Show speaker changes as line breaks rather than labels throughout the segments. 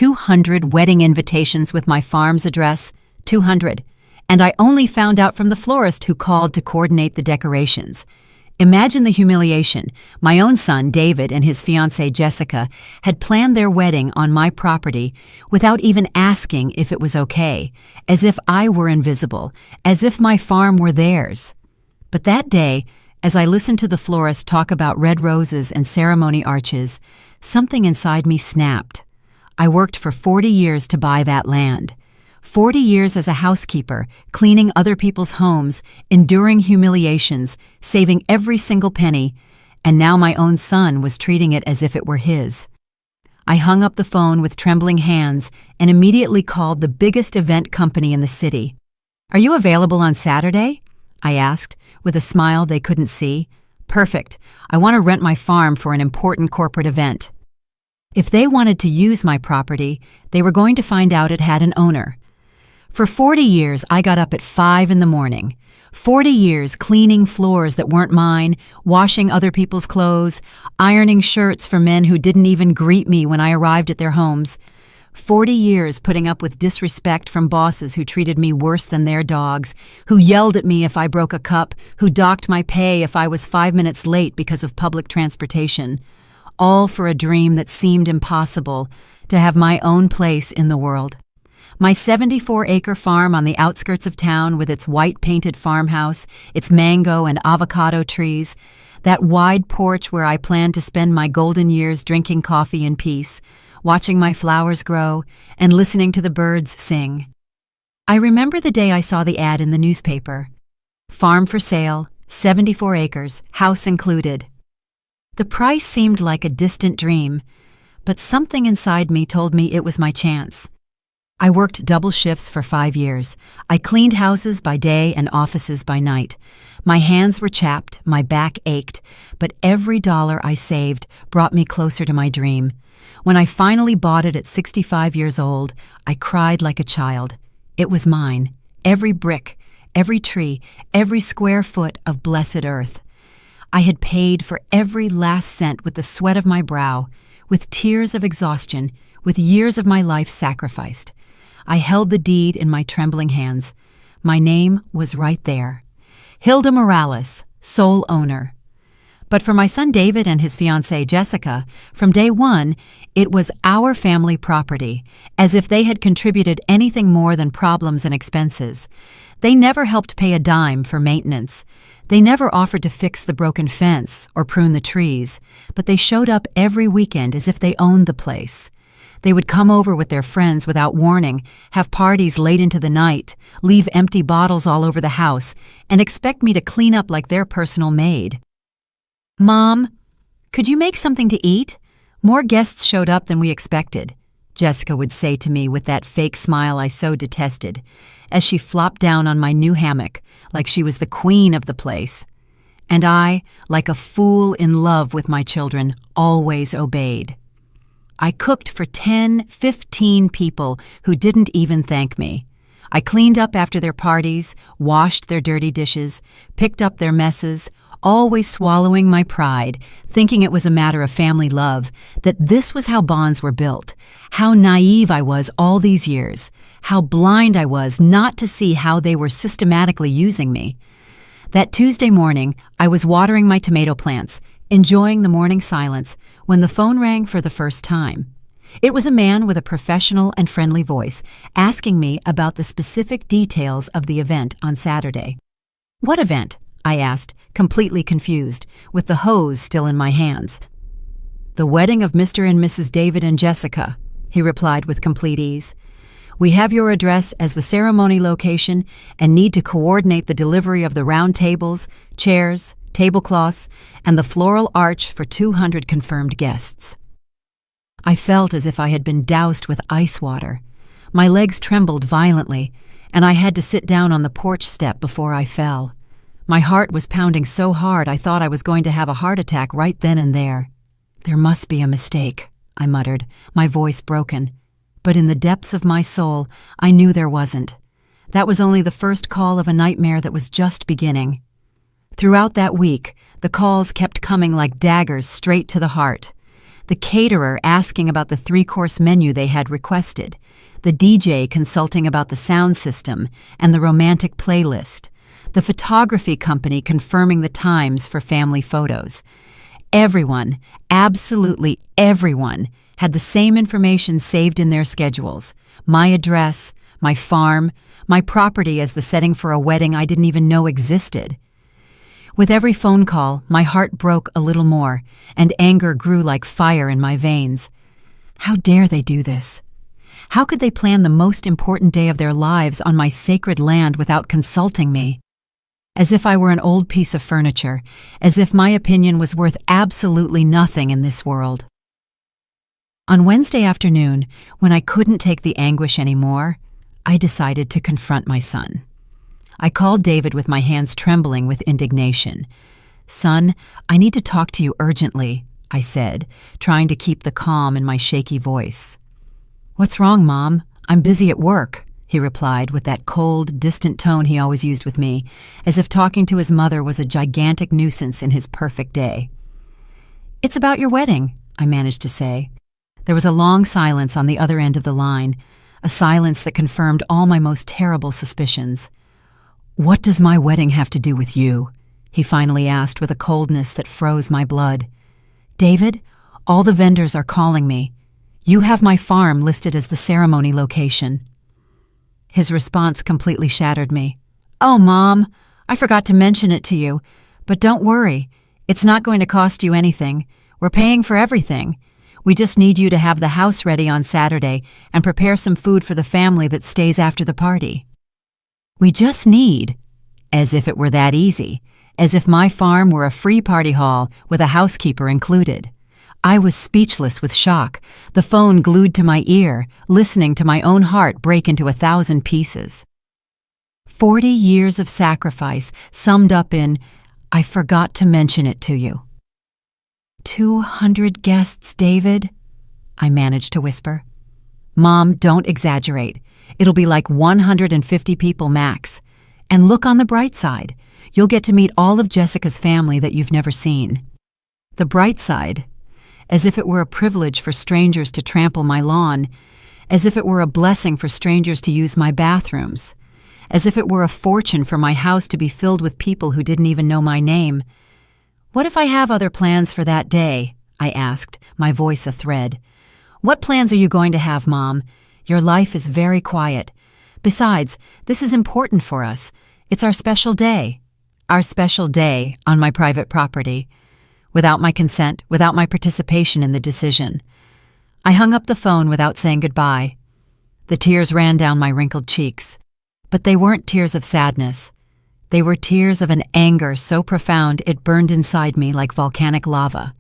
200 wedding invitations with my farm's address, 200, and I only found out from the florist who called to coordinate the decorations. Imagine the humiliation. My own son, David, and his fiancée, Jessica, had planned their wedding on my property without even asking if it was okay, as if I were invisible, as if my farm were theirs. But that day, as I listened to the florist talk about red roses and ceremony arches, something inside me snapped. I worked for 40 years to buy that land. 40 years as a housekeeper, cleaning other people's homes, enduring humiliations, saving every single penny, and now my own son was treating it as if it were his. I hung up the phone with trembling hands and immediately called the biggest event company in the city. "Are you available on Saturday?" I asked, with a smile they couldn't see. "Perfect. I want to rent my farm for an important corporate event." If they wanted to use my property, they were going to find out it had an owner. For 40 years, I got up at 5 in the morning. 40 years cleaning floors that weren't mine, washing other people's clothes, ironing shirts for men who didn't even greet me when I arrived at their homes. 40 years putting up with disrespect from bosses who treated me worse than their dogs, who yelled at me if I broke a cup, who docked my pay if I was 5 minutes late because of public transportation. All for a dream that seemed impossible, to have my own place in the world. My 74-acre farm on the outskirts of town with its white-painted farmhouse, its mango and avocado trees, that wide porch where I planned to spend my golden years drinking coffee in peace, watching my flowers grow, and listening to the birds sing. I remember the day I saw the ad in the newspaper. Farm for sale, 74 acres, house included. The price seemed like a distant dream, but something inside me told me it was my chance. I worked double shifts for 5 years. I cleaned houses by day and offices by night. My hands were chapped, my back ached, but every dollar I saved brought me closer to my dream. When I finally bought it at 65 years old, I cried like a child. It was mine, every brick, every tree, every square foot of blessed earth. I had paid for every last cent with the sweat of my brow, with tears of exhaustion, with years of my life sacrificed. I held the deed in my trembling hands. My name was right there. Hilda Morales, sole owner. But for my son David and his fiancée Jessica, from day one, it was our family property, as if they had contributed anything more than problems and expenses. They never helped pay a dime for maintenance. They never offered to fix the broken fence or prune the trees, but they showed up every weekend as if they owned the place. They would come over with their friends without warning, have parties late into the night, leave empty bottles all over the house, and expect me to clean up like their personal maid. "Mom, could you make something to eat? More guests showed up than we expected," Jessica would say to me with that fake smile I so detested, as she flopped down on my new hammock like she was the queen of the place. And I, like a fool in love with my children, always obeyed. I cooked for 10, 15 people who didn't even thank me. I cleaned up after their parties, washed their dirty dishes, picked up their messes, always swallowing my pride, thinking it was a matter of family love, that this was how bonds were built, how naive I was all these years, how blind I was not to see how they were systematically using me. That Tuesday morning, I was watering my tomato plants, enjoying the morning silence, when the phone rang for the first time. It was a man with a professional and friendly voice, asking me about the specific details of the event on Saturday. "What event?" I asked, completely confused, with the hose still in my hands. "The wedding of Mr. and Mrs. David and Jessica," he replied with complete ease. "We have your address as the ceremony location and need to coordinate the delivery of the round tables, chairs, tablecloths, and the floral arch for 200 confirmed guests." I felt as if I had been doused with ice water. My legs trembled violently, and I had to sit down on the porch step before I fell. My heart was pounding so hard I thought I was going to have a heart attack right then and there. "There must be a mistake," I muttered, my voice broken. But in the depths of my soul, I knew there wasn't. That was only the first call of a nightmare that was just beginning. Throughout that week, the calls kept coming like daggers straight to the heart. the caterer asking about the 3-course menu they had requested, the DJ consulting about the sound system and the romantic playlist, the photography company confirming the times for family photos. Everyone, absolutely everyone, had the same information saved in their schedules: my address, my farm, my property as the setting for a wedding I didn't even know existed. With every phone call, my heart broke a little more, and anger grew like fire in my veins. How dare they do this? How could they plan the most important day of their lives on my sacred land without consulting me? As if I were an old piece of furniture, as if my opinion was worth absolutely nothing in this world. On Wednesday afternoon, when I couldn't take the anguish anymore, I decided to confront my son. I called David with my hands trembling with indignation. "Son, I need to talk to you urgently," I said, trying to keep the calm in my shaky voice. "What's wrong, Mom? I'm busy at work," he replied with that cold, distant tone he always used with me, as if talking to his mother was a gigantic nuisance in his perfect day. "It's about your wedding," I managed to say. There was a long silence on the other end of the line, a silence that confirmed all my most terrible suspicions. "What does my wedding have to do with you?" he finally asked with a coldness that froze my blood. "David, all the vendors are calling me. You have my farm listed as the ceremony location." His response completely shattered me. "Oh, Mom, I forgot to mention it to you. But don't worry, it's not going to cost you anything. We're paying for everything. We just need you to have the house ready on Saturday and prepare some food for the family that stays after the party." We just need, as if it were that easy, as if my farm were a free party hall with a housekeeper included. I was speechless with shock, the phone glued to my ear, listening to my own heart break into 1,000 pieces. 40 years of sacrifice summed up in, "I forgot to mention it to you." 200 guests, David, I managed to whisper. "Mom, don't exaggerate. It'll be like 150 people max. And look on the bright side. You'll get to meet all of Jessica's family that you've never seen." The bright side, as if it were a privilege for strangers to trample my lawn, as if it were a blessing for strangers to use my bathrooms, as if it were a fortune for my house to be filled with people who didn't even know my name. "What if I have other plans for that day?" I asked, my voice a thread. "What plans are you going to have, Mom? Your life is very quiet. Besides, this is important for us. It's our special day. Our special day on my private property. Without my consent, without my participation in the decision." I hung up the phone without saying goodbye. The tears ran down my wrinkled cheeks. But they weren't tears of sadness. They were tears of an anger so profound it burned inside me like volcanic lava.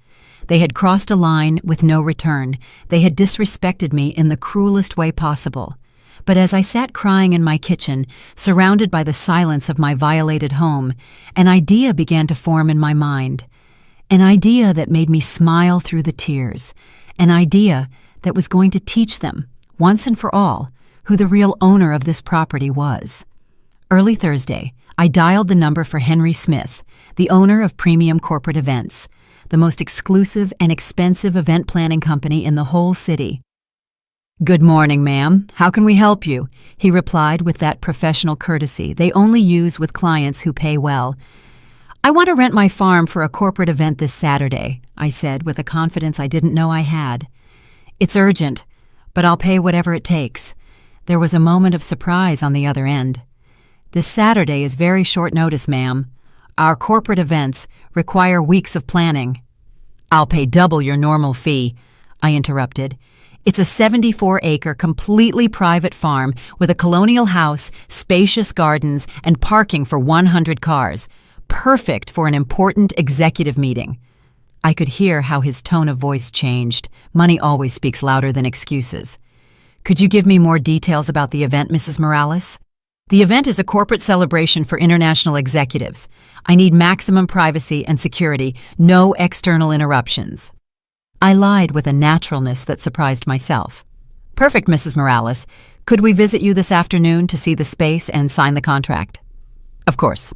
They had crossed a line with no return. They had disrespected me in the cruelest way possible. But as I sat crying in my kitchen, surrounded by the silence of my violated home, an idea began to form in my mind. An idea that made me smile through the tears. An idea that was going to teach them, once and for all, who the real owner of this property was. Early Thursday, I dialed the number for Henry Smith, the owner of Premium Corporate Events, the most exclusive and expensive event planning company in the whole city. "Good morning, ma'am. How can we help you?" he replied with that professional courtesy they only use with clients who pay well. "I want to rent my farm for a corporate event this Saturday," I said with a confidence I didn't know I had. "It's urgent, but I'll pay whatever it takes." There was a moment of surprise on the other end. "This Saturday is very short notice, ma'am. Our corporate events require weeks of planning." "I'll pay double your normal fee," I interrupted. "It's a 74-acre, completely private farm with a colonial house, spacious gardens, and parking for 100 cars. Perfect for an important executive meeting." I could hear how his tone of voice changed. Money always speaks louder than excuses. "Could you give me more details about the event, Mrs. Morales?" "The event is a corporate celebration for international executives. I need maximum privacy and security, no external interruptions." I lied with a naturalness that surprised myself. "Perfect, Mrs. Morales. Could we visit you this afternoon to see the space and sign the contract?" "Of course.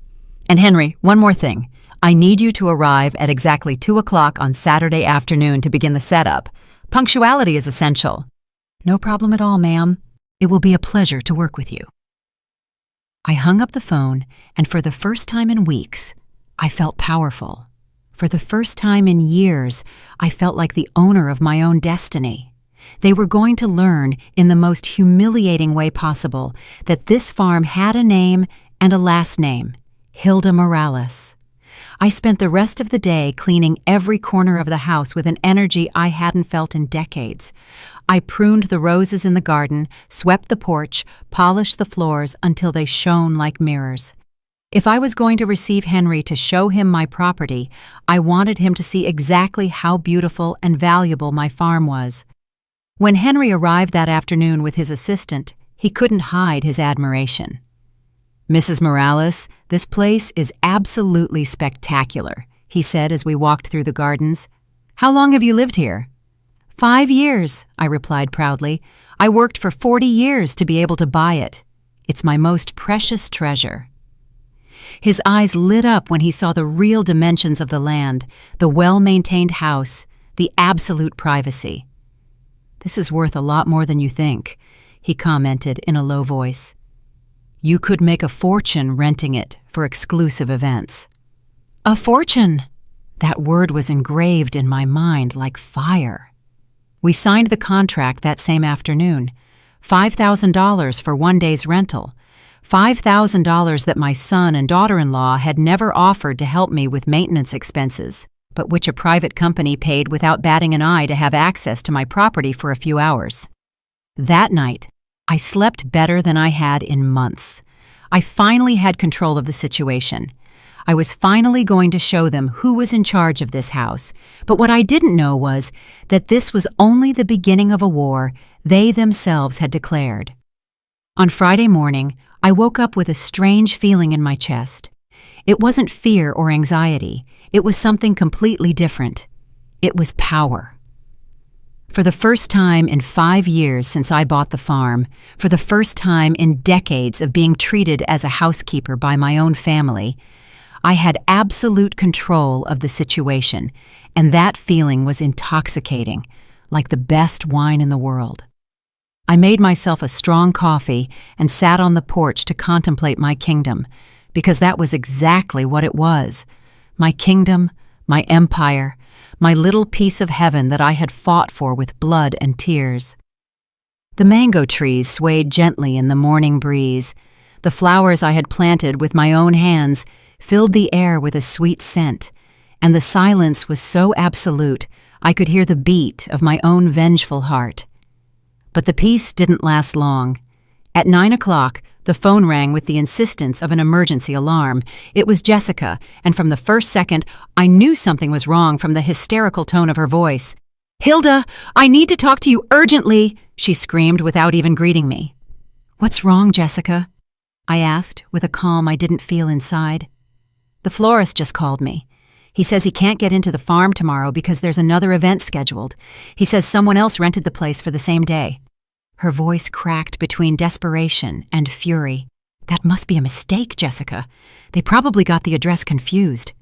And Henry, one more thing. I need you to arrive at exactly 2 o'clock on Saturday afternoon to begin the setup. Punctuality is essential. No problem at all, ma'am. It will be a pleasure to work with you. I hung up the phone, and for the first time in weeks, I felt powerful. For the first time in years, I felt like the owner of my own destiny. They were going to learn, in the most humiliating way possible, that this farm had a name and a last name, Hilda Morales. I spent the rest of the day cleaning every corner of the house with an energy I hadn't felt in decades. I pruned the roses in the garden, swept the porch, polished the floors until they shone like mirrors. If I was going to receive Henry to show him my property, I wanted him to see exactly how beautiful and valuable my farm was. When Henry arrived that afternoon with his assistant, he couldn't hide his admiration. "Mrs. Morales, this place is absolutely spectacular," he said as we walked through the gardens. "How long have you lived here?" 5 years, I replied proudly. "I worked for 40 years to be able to buy it. It's my most precious treasure." His eyes lit up when he saw the real dimensions of the land, the well-maintained house, the absolute privacy. "This is worth a lot more than you think," he commented in a low voice. "You could make a fortune renting it for exclusive events." A fortune! That word was engraved in my mind like fire. We signed the contract that same afternoon. $5,000 for one day's rental. $5,000 that my son and daughter-in-law had never offered to help me with maintenance expenses, but which a private company paid without batting an eye to have access to my property for a few hours. That night, I slept better than I had in months. I finally had control of the situation. I was finally going to show them who was in charge of this house, but what I didn't know was that this was only the beginning of a war they themselves had declared. On Friday morning, I woke up with a strange feeling in my chest. It wasn't fear or anxiety. It was something completely different. It was power. For the first time in 5 years since I bought the farm, for the first time in decades of being treated as a housekeeper by my own family, I had absolute control of the situation, and that feeling was intoxicating, like the best wine in the world. I made myself a strong coffee and sat on the porch to contemplate my kingdom, because that was exactly what it was. My kingdom, my empire, my little piece of heaven that I had fought for with blood and tears. The mango trees swayed gently in the morning breeze. The flowers I had planted with my own hands filled the air with a sweet scent, and the silence was so absolute I could hear the beat of my own vengeful heart. But the peace didn't last long. At 9 o'clock, the phone rang with the insistence of an emergency alarm. It was Jessica, and from the first second, I knew something was wrong from the hysterical tone of her voice. "Hilda, I need to talk to you urgently," she screamed without even greeting me. "What's wrong, Jessica?" I asked with a calm I didn't feel inside. "The florist just called me. He says he can't get into the farm tomorrow because there's another event scheduled. He says someone else rented the place for the same day." Her voice cracked between desperation and fury. "That must be a mistake, Jessica. They probably got the address confused."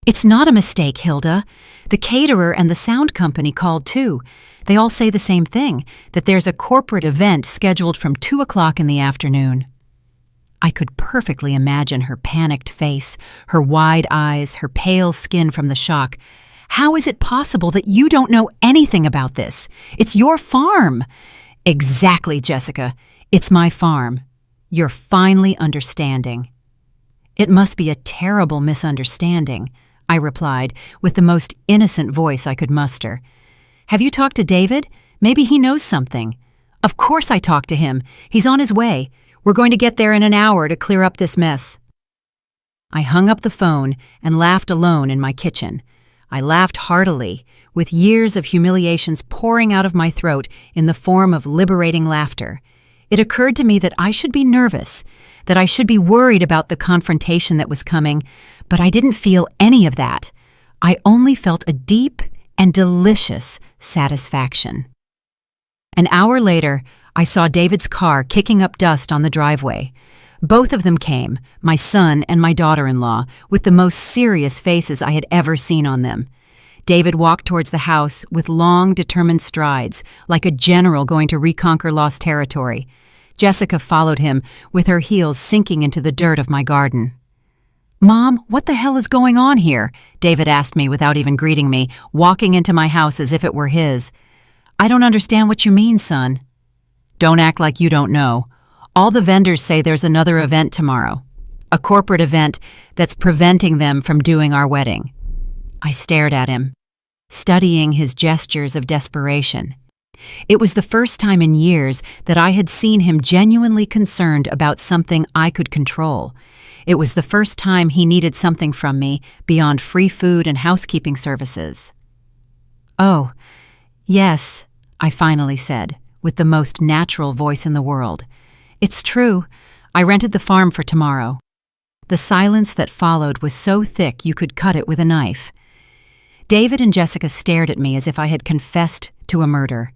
"It's not a mistake, Hilda. The caterer and the sound company called too. They all say the same thing, that there's a corporate event scheduled from 2 o'clock in the afternoon." I could perfectly imagine her panicked face, her wide eyes, her pale skin from the shock. "How is it possible that you don't know anything about this? It's your farm." "Exactly, Jessica. It's my farm. You're finally understanding." "It must be a terrible misunderstanding," I replied with the most innocent voice I could muster. "Have you talked to David? Maybe he knows something." "Of course I talked to him. He's on his way. We're going to get there in an hour to clear up this mess." I hung up the phone and laughed alone in my kitchen. I laughed heartily, with years of humiliations pouring out of my throat in the form of liberating laughter. It occurred to me that I should be nervous, that I should be worried about the confrontation that was coming, but I didn't feel any of that. I only felt a deep and delicious satisfaction. An hour later, I saw David's car kicking up dust on the driveway. Both of them came, my son and my daughter-in-law, with the most serious faces I had ever seen on them. David walked towards the house with long, determined strides, like a general going to reconquer lost territory. Jessica followed him, with her heels sinking into the dirt of my garden. "Mom, what the hell is going on here?" David asked me without even greeting me, walking into my house as if it were his. "I don't understand what you mean, son." "Don't act like you don't know. All the vendors say there's another event tomorrow. A corporate event that's preventing them from doing our wedding." I stared at him, studying his gestures of desperation. It was the first time in years that I had seen him genuinely concerned about something I could control. It was the first time he needed something from me beyond free food and housekeeping services. "Oh, yes," I finally said, with the most natural voice in the world. "It's true. I rented the farm for tomorrow." The silence that followed was so thick you could cut it with a knife. David and Jessica stared at me as if I had confessed to a murder.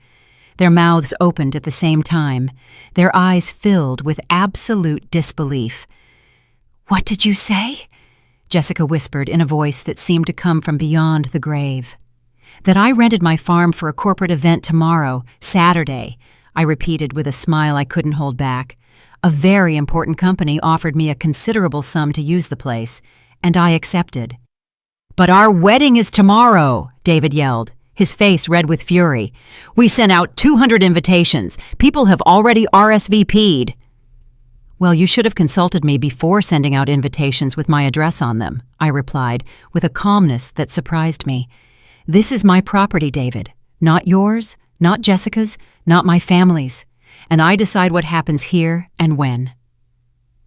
Their mouths opened at the same time, their eyes filled with absolute disbelief. "What did you say?" Jessica whispered in a voice that seemed to come from beyond the grave. "That I rented my farm for a corporate event tomorrow, Saturday," I repeated with a smile I couldn't hold back. A very important company offered me a considerable sum to use the place, and I accepted. "But our wedding is tomorrow," David yelled, his face red with fury. "We sent out 200 invitations. People have already RSVP'd. "Well, you should have consulted me before sending out invitations with my address on them," I replied, with a calmness that surprised me. "This is my property, David. Not yours, not Jessica's, not my family's. And I decide what happens here and when."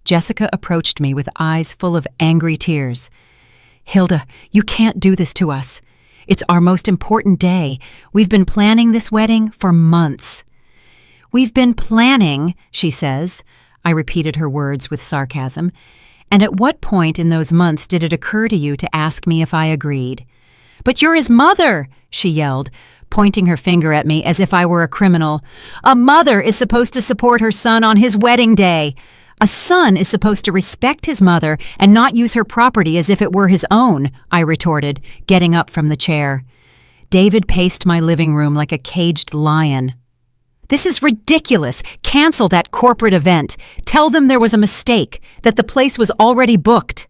Jessica approached me with eyes full of angry tears. "Hilda, you can't do this to us. It's our most important day. We've been planning this wedding for months." "We've been planning," she says. I repeated her words with sarcasm. "And at what point in those months did it occur to you to ask me if I agreed?" "But you're his mother," she yelled, pointing her finger at me as if I were a criminal. "A mother is supposed to support her son on his wedding day. A son is supposed to respect his mother and not use her property as if it were his own," I retorted, getting up from the chair. David paced my living room like a caged lion. "This is ridiculous. Cancel that corporate event. Tell them there was a mistake, that the place was already booked."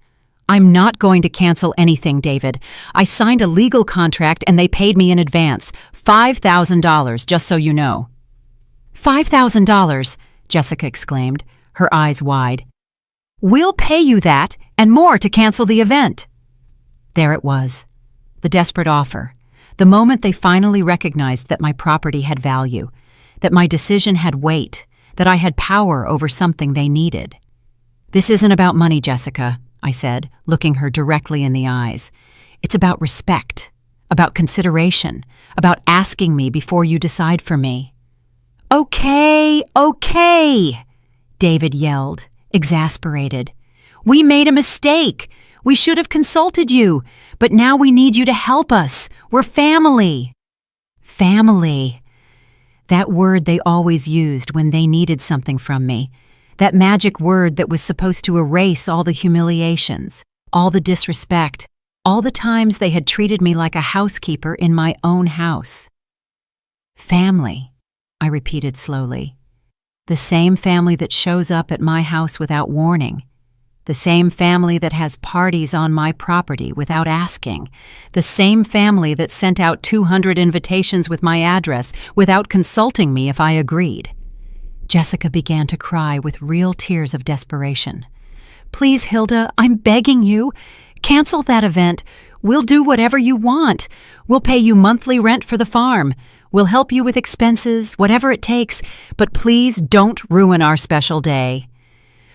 "I'm not going to cancel anything, David. I signed a legal contract and they paid me in advance, $5,000, just so you know." "$5,000, Jessica exclaimed, her eyes wide. "We'll pay you that and more to cancel the event." There it was, the desperate offer, the moment they finally recognized that my property had value, that my decision had weight, that I had power over something they needed. "This isn't about money, Jessica," I said, looking her directly in the eyes. "It's about respect, about consideration, about asking me before you decide for me." "Okay, David yelled, exasperated. "We made a mistake. We should have consulted you, but now we need you to help us. We're family." Family. That word they always used when they needed something from me. That magic word that was supposed to erase all the humiliations, all the disrespect, all the times they had treated me like a housekeeper in my own house. "Family," I repeated slowly. "The same family that shows up at my house without warning. The same family that has parties on my property without asking. The same family that sent out 200 invitations with my address without consulting me if I agreed." Jessica began to cry with real tears of desperation. "Please, Hilda, I'm begging you. Cancel that event. We'll do whatever you want. We'll pay you monthly rent for the farm. We'll help you with expenses, whatever it takes, but please don't ruin our special day."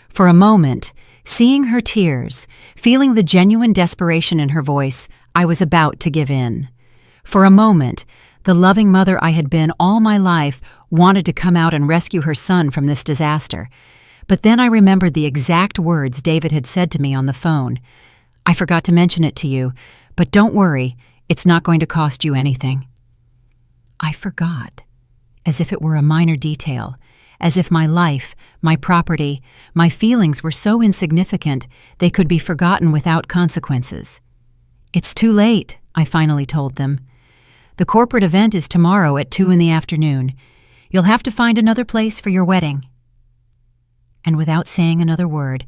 For a moment, seeing her tears, feeling the genuine desperation in her voice, I was about to give in. For a moment, the loving mother I had been all my life wanted to come out and rescue her son from this disaster. But then I remembered the exact words David had said to me on the phone. "I forgot to mention it to you, but don't worry, it's not going to cost you anything." I forgot, as if it were a minor detail, as if my life, my property, my feelings were so insignificant they could be forgotten without consequences. "It's too late," I finally told them. "The corporate event is tomorrow at 2 in the afternoon. You'll have to find another place for your wedding." And without saying another word,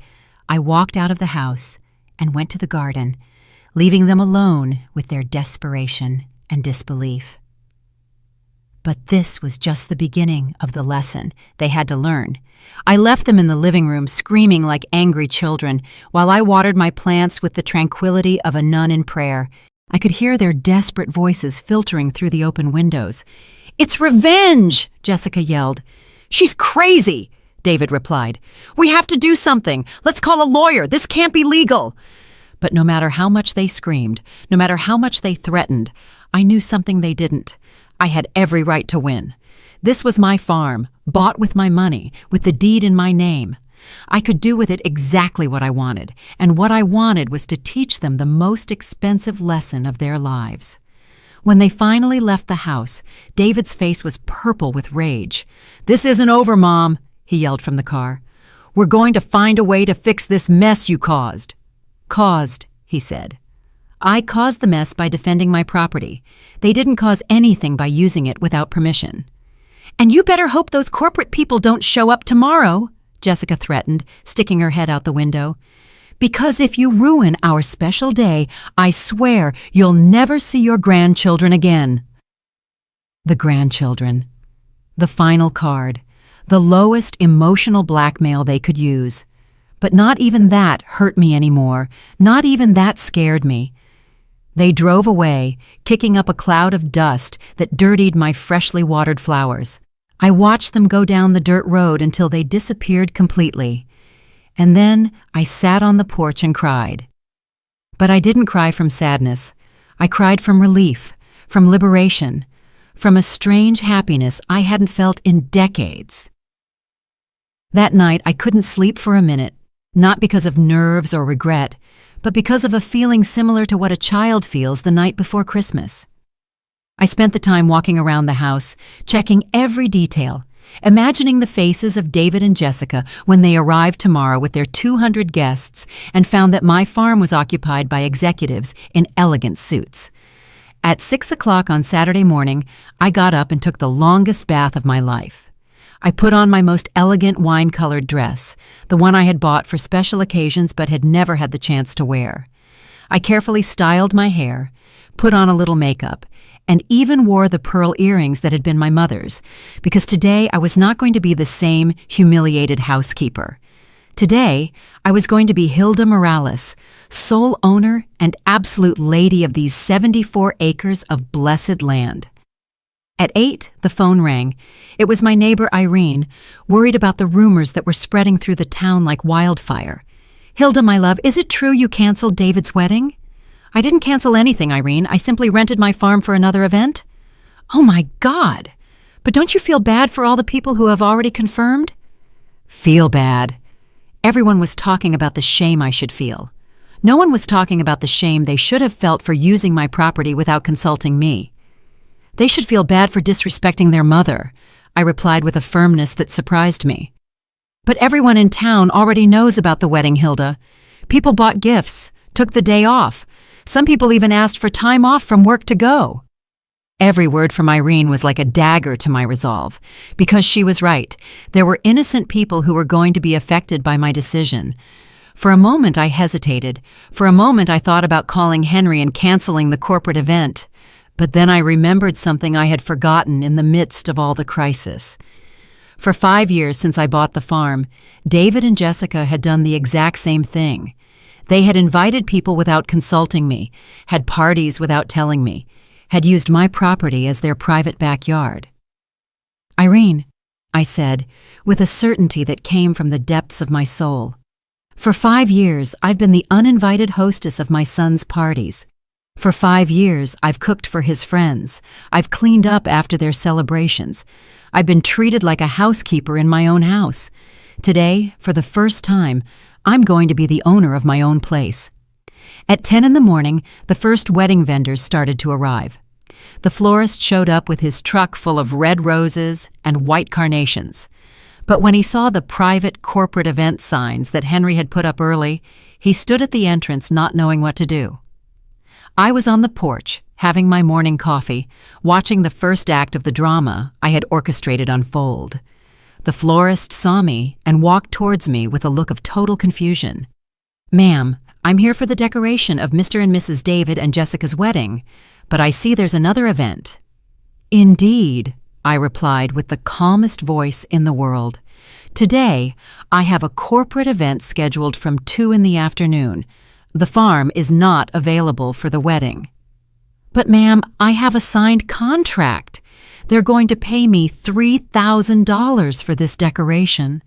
I walked out of the house and went to the garden, leaving them alone with their desperation and disbelief. But this was just the beginning of the lesson they had to learn. I left them in the living room screaming like angry children while I watered my plants with the tranquility of a nun in prayer. I could hear their desperate voices filtering through the open windows. "It's revenge!" Jessica yelled. "She's crazy!" David replied. "We have to do something. Let's call a lawyer. This can't be legal." But no matter how much they screamed, no matter how much they threatened, I knew something they didn't. I had every right to win. This was my farm, bought with my money, with the deed in my name. I could do with it exactly what I wanted, and what I wanted was to teach them the most expensive lesson of their lives. When they finally left the house, David's face was purple with rage. "This isn't over, Mom," he yelled from the car. "We're going to find a way to fix this mess you caused." "Caused," he said. "I caused the mess by defending my property. They didn't cause anything by using it without permission." "And you better hope those corporate people don't show up tomorrow," Jessica threatened, sticking her head out the window. "Because if you ruin our special day, I swear you'll never see your grandchildren again." The grandchildren. The final card. The lowest emotional blackmail they could use. But not even that hurt me anymore. Not even that scared me. They drove away, kicking up a cloud of dust that dirtied my freshly watered flowers. I watched them go down the dirt road until they disappeared completely. And then I sat on the porch and cried. But I didn't cry from sadness. I cried from relief, from liberation, from a strange happiness I hadn't felt in decades. That night I couldn't sleep for a minute, not because of nerves or regret, but because of a feeling similar to what a child feels the night before Christmas. I spent the time walking around the house, checking every detail, imagining the faces of David and Jessica when they arrived tomorrow with their 200 guests and found that my farm was occupied by executives in elegant suits. At 6 o'clock on Saturday morning, I got up and took the longest bath of my life. I put on my most elegant wine-colored dress, the one I had bought for special occasions but had never had the chance to wear. I carefully styled my hair, put on a little makeup, and even wore the pearl earrings that had been my mother's, because today I was not going to be the same humiliated housekeeper. Today, I was going to be Hilda Morales, sole owner and absolute lady of these 74 acres of blessed land. At 8, the phone rang. It was my neighbor Irene, worried about the rumors that were spreading through the town like wildfire. "Hilda, my love, is it true you canceled David's wedding?" "I didn't cancel anything, Irene. I simply rented my farm for another event." "Oh my God! But don't you feel bad for all the people who have already confirmed?" "Feel bad?" Everyone was talking about the shame I should feel. No one was talking about the shame they should have felt for using my property without consulting me. "They should feel bad for disrespecting their mother," I replied with a firmness that surprised me. "But everyone in town already knows about the wedding, Hilda. People bought gifts, took the day off. Some people even asked for time off from work to go." Every word from Irene was like a dagger to my resolve, because she was right. There were innocent people who were going to be affected by my decision. For a moment I hesitated. For a moment I thought about calling Henry and canceling the corporate event. But then I remembered something I had forgotten in the midst of all the crisis. For 5 years since I bought the farm, David and Jessica had done the exact same thing. They had invited people without consulting me, had parties without telling me, had used my property as their private backyard. "Irene," I said, with a certainty that came from the depths of my soul, "for 5 years I've been the uninvited hostess of my son's parties. For 5 years, I've cooked for his friends. I've cleaned up after their celebrations. I've been treated like a housekeeper in my own house. Today, for the first time, I'm going to be the owner of my own place." At 10 in the morning, the first wedding vendors started to arrive. The florist showed up with his truck full of red roses and white carnations. But when he saw the private corporate event signs that Henry had put up early, he stood at the entrance not knowing what to do. I was on the porch, having my morning coffee, watching the first act of the drama I had orchestrated unfold. The florist saw me and walked towards me with a look of total confusion. "Ma'am, I'm here for the decoration of Mr. and Mrs. David and Jessica's wedding, but I see there's another event." "Indeed," I replied with the calmest voice in the world. "Today, I have a corporate event scheduled from 2 in the afternoon. The farm is not available for the wedding." "But ma'am, I have a signed contract. They're going to pay me $3,000 for this decoration."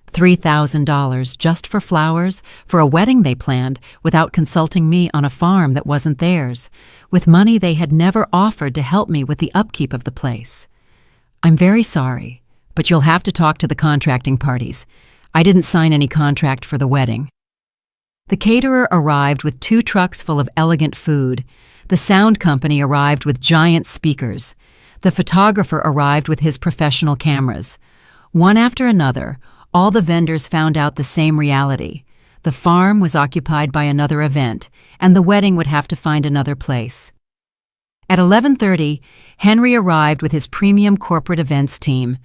$3,000 just for flowers, for a wedding they planned without consulting me on a farm that wasn't theirs, with money they had never offered to help me with the upkeep of the place. "I'm very sorry, but you'll have to talk to the contracting parties. I didn't sign any contract for the wedding." The caterer arrived with 2 trucks full of elegant food. The sound company arrived with giant speakers. The photographer arrived with his professional cameras. One after another, all the vendors found out the same reality. The farm was occupied by another event, and the wedding would have to find another place. At 11:30, Henry arrived with his premium corporate events team,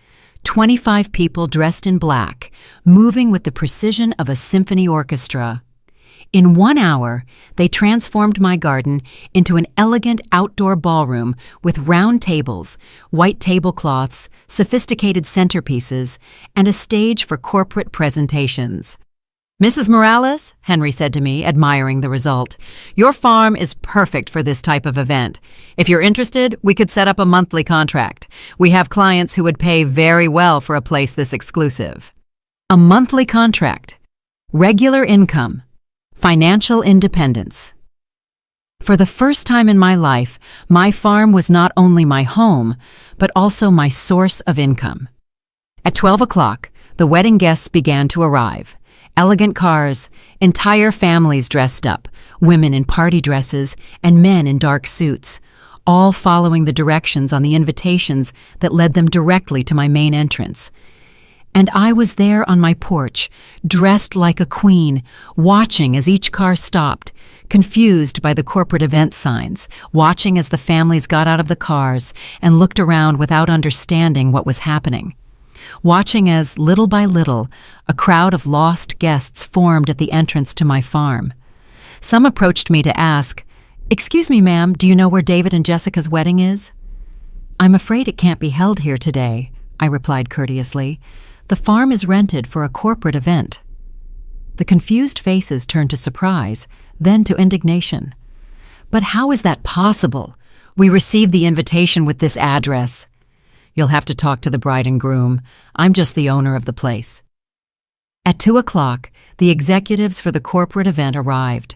25 people dressed in black, moving with the precision of a symphony orchestra. In 1 hour, they transformed my garden into an elegant outdoor ballroom with round tables, white tablecloths, sophisticated centerpieces, and a stage for corporate presentations. "Mrs. Morales," Henry said to me, admiring the result, "your farm is perfect for this type of event. If you're interested, we could set up a monthly contract. We have clients who would pay very well for a place this exclusive." A monthly contract, regular income, financial independence. For the first time in my life, my farm was not only my home, but also my source of income. At 12 o'clock, the wedding guests began to arrive. Elegant cars, entire families dressed up, women in party dresses and men in dark suits, all following the directions on the invitations that led them directly to my main entrance. And I was there on my porch, dressed like a queen, watching as each car stopped, confused by the corporate event signs, watching as the families got out of the cars and looked around without understanding what was happening. Watching as, little by little, a crowd of lost guests formed at the entrance to my farm. Some approached me to ask, "Excuse me, ma'am, do you know where David and Jessica's wedding is?" "I'm afraid it can't be held here today," I replied courteously. "The farm is rented for a corporate event." The confused faces turned to surprise, then to indignation. "But how is that possible? We received the invitation with this address." "You'll have to talk to the bride and groom. I'm just the owner of the place." At 2 o'clock, the executives for the corporate event arrived.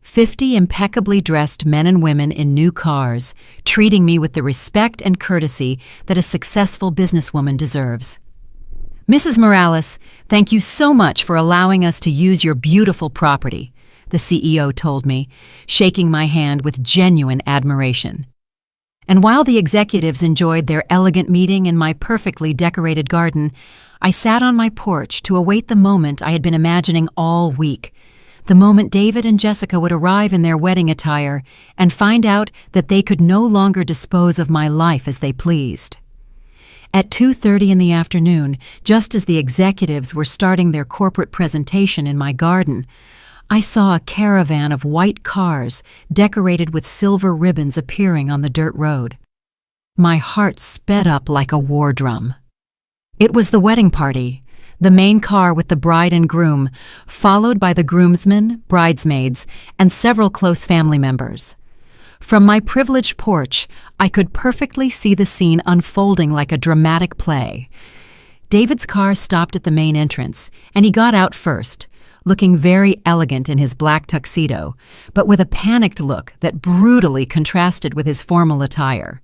50 impeccably dressed men and women in new cars, treating me with the respect and courtesy that a successful businesswoman deserves. "Mrs. Morales, thank you so much for allowing us to use your beautiful property," the CEO told me, shaking my hand with genuine admiration. And while the executives enjoyed their elegant meeting in my perfectly decorated garden, I sat on my porch to await the moment I had been imagining all week, the moment David and Jessica would arrive in their wedding attire and find out that they could no longer dispose of my life as they pleased. At 2:30 in the afternoon, just as the executives were starting their corporate presentation in my garden, I saw a caravan of white cars decorated with silver ribbons appearing on the dirt road. My heart sped up like a war drum. It was the wedding party, the main car with the bride and groom, followed by the groomsmen, bridesmaids, and several close family members. From my privileged porch, I could perfectly see the scene unfolding like a dramatic play. David's car stopped at the main entrance, and he got out first, looking very elegant in his black tuxedo, but with a panicked look that brutally contrasted with his formal attire.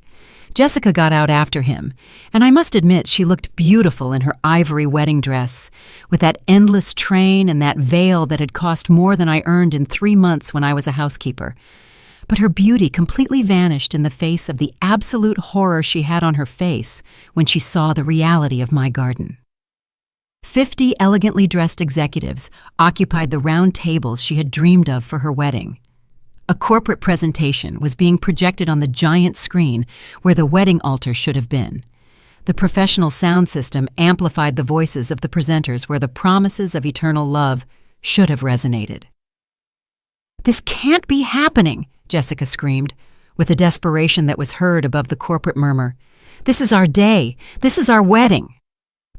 Jessica got out after him, and I must admit she looked beautiful in her ivory wedding dress, with that endless train and that veil that had cost more than I earned in 3 months when I was a housekeeper. But her beauty completely vanished in the face of the absolute horror she had on her face when she saw the reality of my garden. 50 elegantly dressed executives occupied the round tables she had dreamed of for her wedding. A corporate presentation was being projected on the giant screen where the wedding altar should have been. The professional sound system amplified the voices of the presenters where the promises of eternal love should have resonated. "This can't be happening," Jessica screamed, with a desperation that was heard above the corporate murmur. "This is our day. This is our wedding."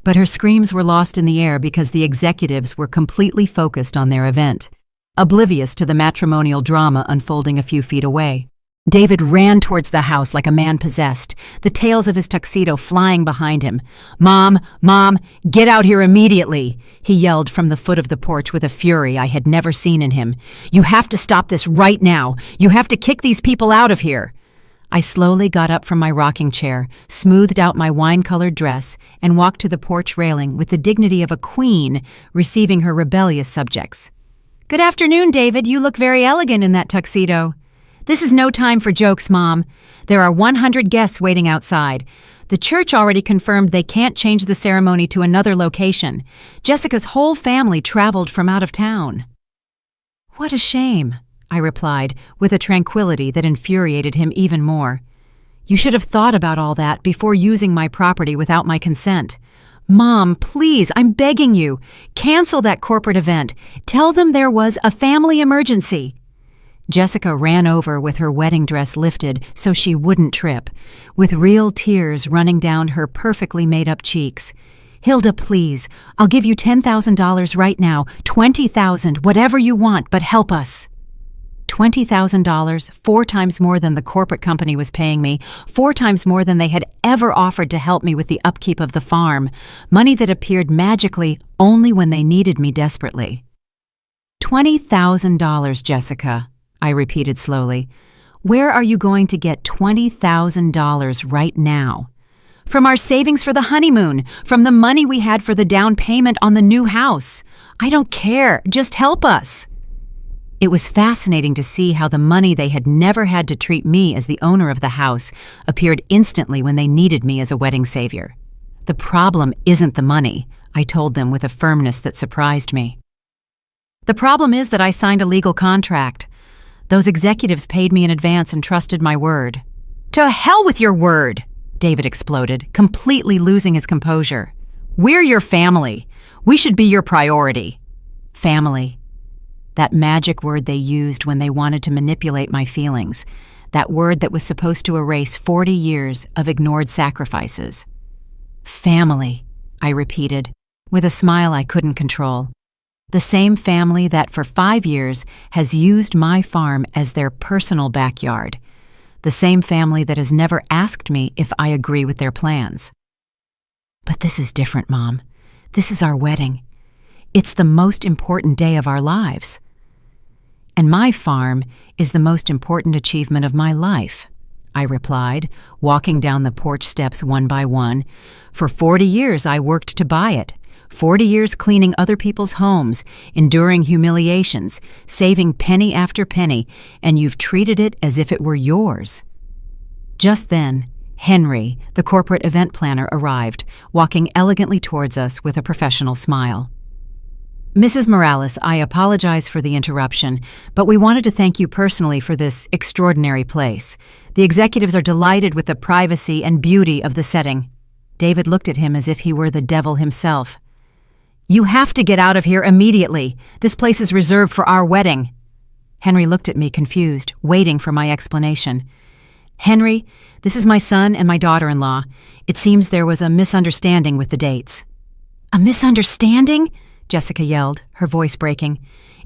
But her screams were lost in the air because the executives were completely focused on their event, oblivious to the matrimonial drama unfolding a few feet away. David ran towards the house like a man possessed, the tails of his tuxedo flying behind him. "Mom, Mom, get out here immediately!" he yelled from the foot of the porch with a fury I had never seen in him. "You have to stop this right now! You have to kick these people out of here!" I slowly got up from my rocking chair, smoothed out my wine-colored dress, and walked to the porch railing with the dignity of a queen receiving her rebellious subjects. "Good afternoon, David. You look very elegant in that tuxedo." "This is no time for jokes, Mom. There are 100 guests waiting outside. The church already confirmed they can't change the ceremony to another location. Jessica's whole family traveled from out of town." "What a shame," I replied, with a tranquility that infuriated him even more. "You should have thought about all that before using my property without my consent. Mom, please, I'm begging you. Cancel that corporate event. Tell them there was a family emergency." Jessica ran over with her wedding dress lifted so she wouldn't trip, with real tears running down her perfectly made-up cheeks. "Hilda, please, I'll give you $10,000 right now, $20,000, whatever you want, but help us." $20,000, 4 times more than the corporate company was paying me, 4 times more than they had ever offered to help me with the upkeep of the farm, money that appeared magically only when they needed me desperately. $20,000, Jessica, I repeated slowly. Where are you going to get $20,000 right now? From our savings for the honeymoon, from the money we had for the down payment on the new house. I don't care, just help us. It was fascinating to see how the money they had never had to treat me as the owner of the house appeared instantly when they needed me as a wedding savior. The problem isn't the money, I told them with a firmness that surprised me. The problem is that I signed a legal contract. Those executives paid me in advance and trusted my word. To hell with your word, David exploded, completely losing his composure. We're your family. We should be your priority. Family. That magic word they used when they wanted to manipulate my feelings. That word that was supposed to erase 40 years of ignored sacrifices. Family, I repeated, with a smile I couldn't control. The same family that for 5 years has used my farm as their personal backyard. The same family that has never asked me if I agree with their plans. But this is different, Mom. This is our wedding. It's the most important day of our lives. And my farm is the most important achievement of my life, I replied, walking down the porch steps one by one. For 40 years I worked to buy it. 40 years cleaning other people's homes, enduring humiliations, saving penny after penny, and you've treated it as if it were yours. Just then, Henry, the corporate event planner, arrived, walking elegantly towards us with a professional smile. Mrs. Morales, I apologize for the interruption, but we wanted to thank you personally for this extraordinary place. The executives are delighted with the privacy and beauty of the setting. David looked at him as if he were the devil himself. You have to get out of here immediately. This place is reserved for our wedding. Henry looked at me confused, waiting for my explanation. Henry, this is my son and my daughter-in-law. It seems there was a misunderstanding with the dates. A misunderstanding? Jessica yelled, her voice breaking.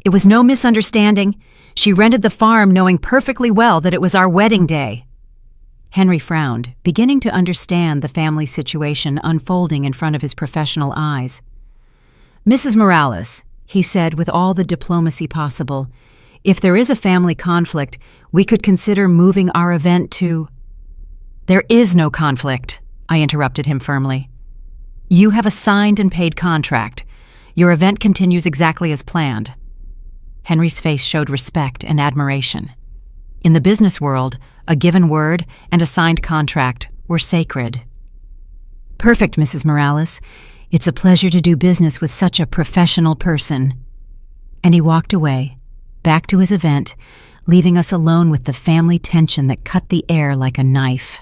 It was no misunderstanding. She rented the farm knowing perfectly well that it was our wedding day. Henry frowned, beginning to understand the family situation unfolding in front of his professional eyes. Mrs. Morales, he said with all the diplomacy possible, if there is a family conflict, we could consider moving our event to... There is no conflict, I interrupted him firmly. You have a signed and paid contract. Your event continues exactly as planned. Henry's face showed respect and admiration. In the business world, a given word and a signed contract were sacred. Perfect, Mrs. Morales. It's a pleasure to do business with such a professional person." And he walked away, back to his event, leaving us alone with the family tension that cut the air like a knife.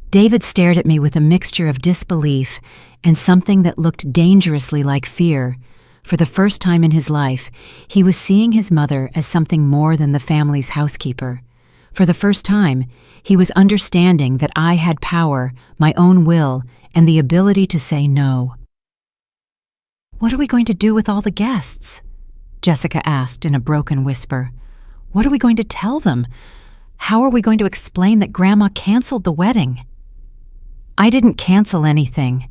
David stared at me with a mixture of disbelief and something that looked dangerously like fear. For the first time in his life, he was seeing his mother as something more than the family's housekeeper. For the first time, he was understanding that I had power, my own will, and the ability to say no. "What are we going to do with all the guests?" Jessica asked in a broken whisper. "What are we going to tell them? How are we going to explain that Grandma canceled the wedding?" "I didn't cancel anything,"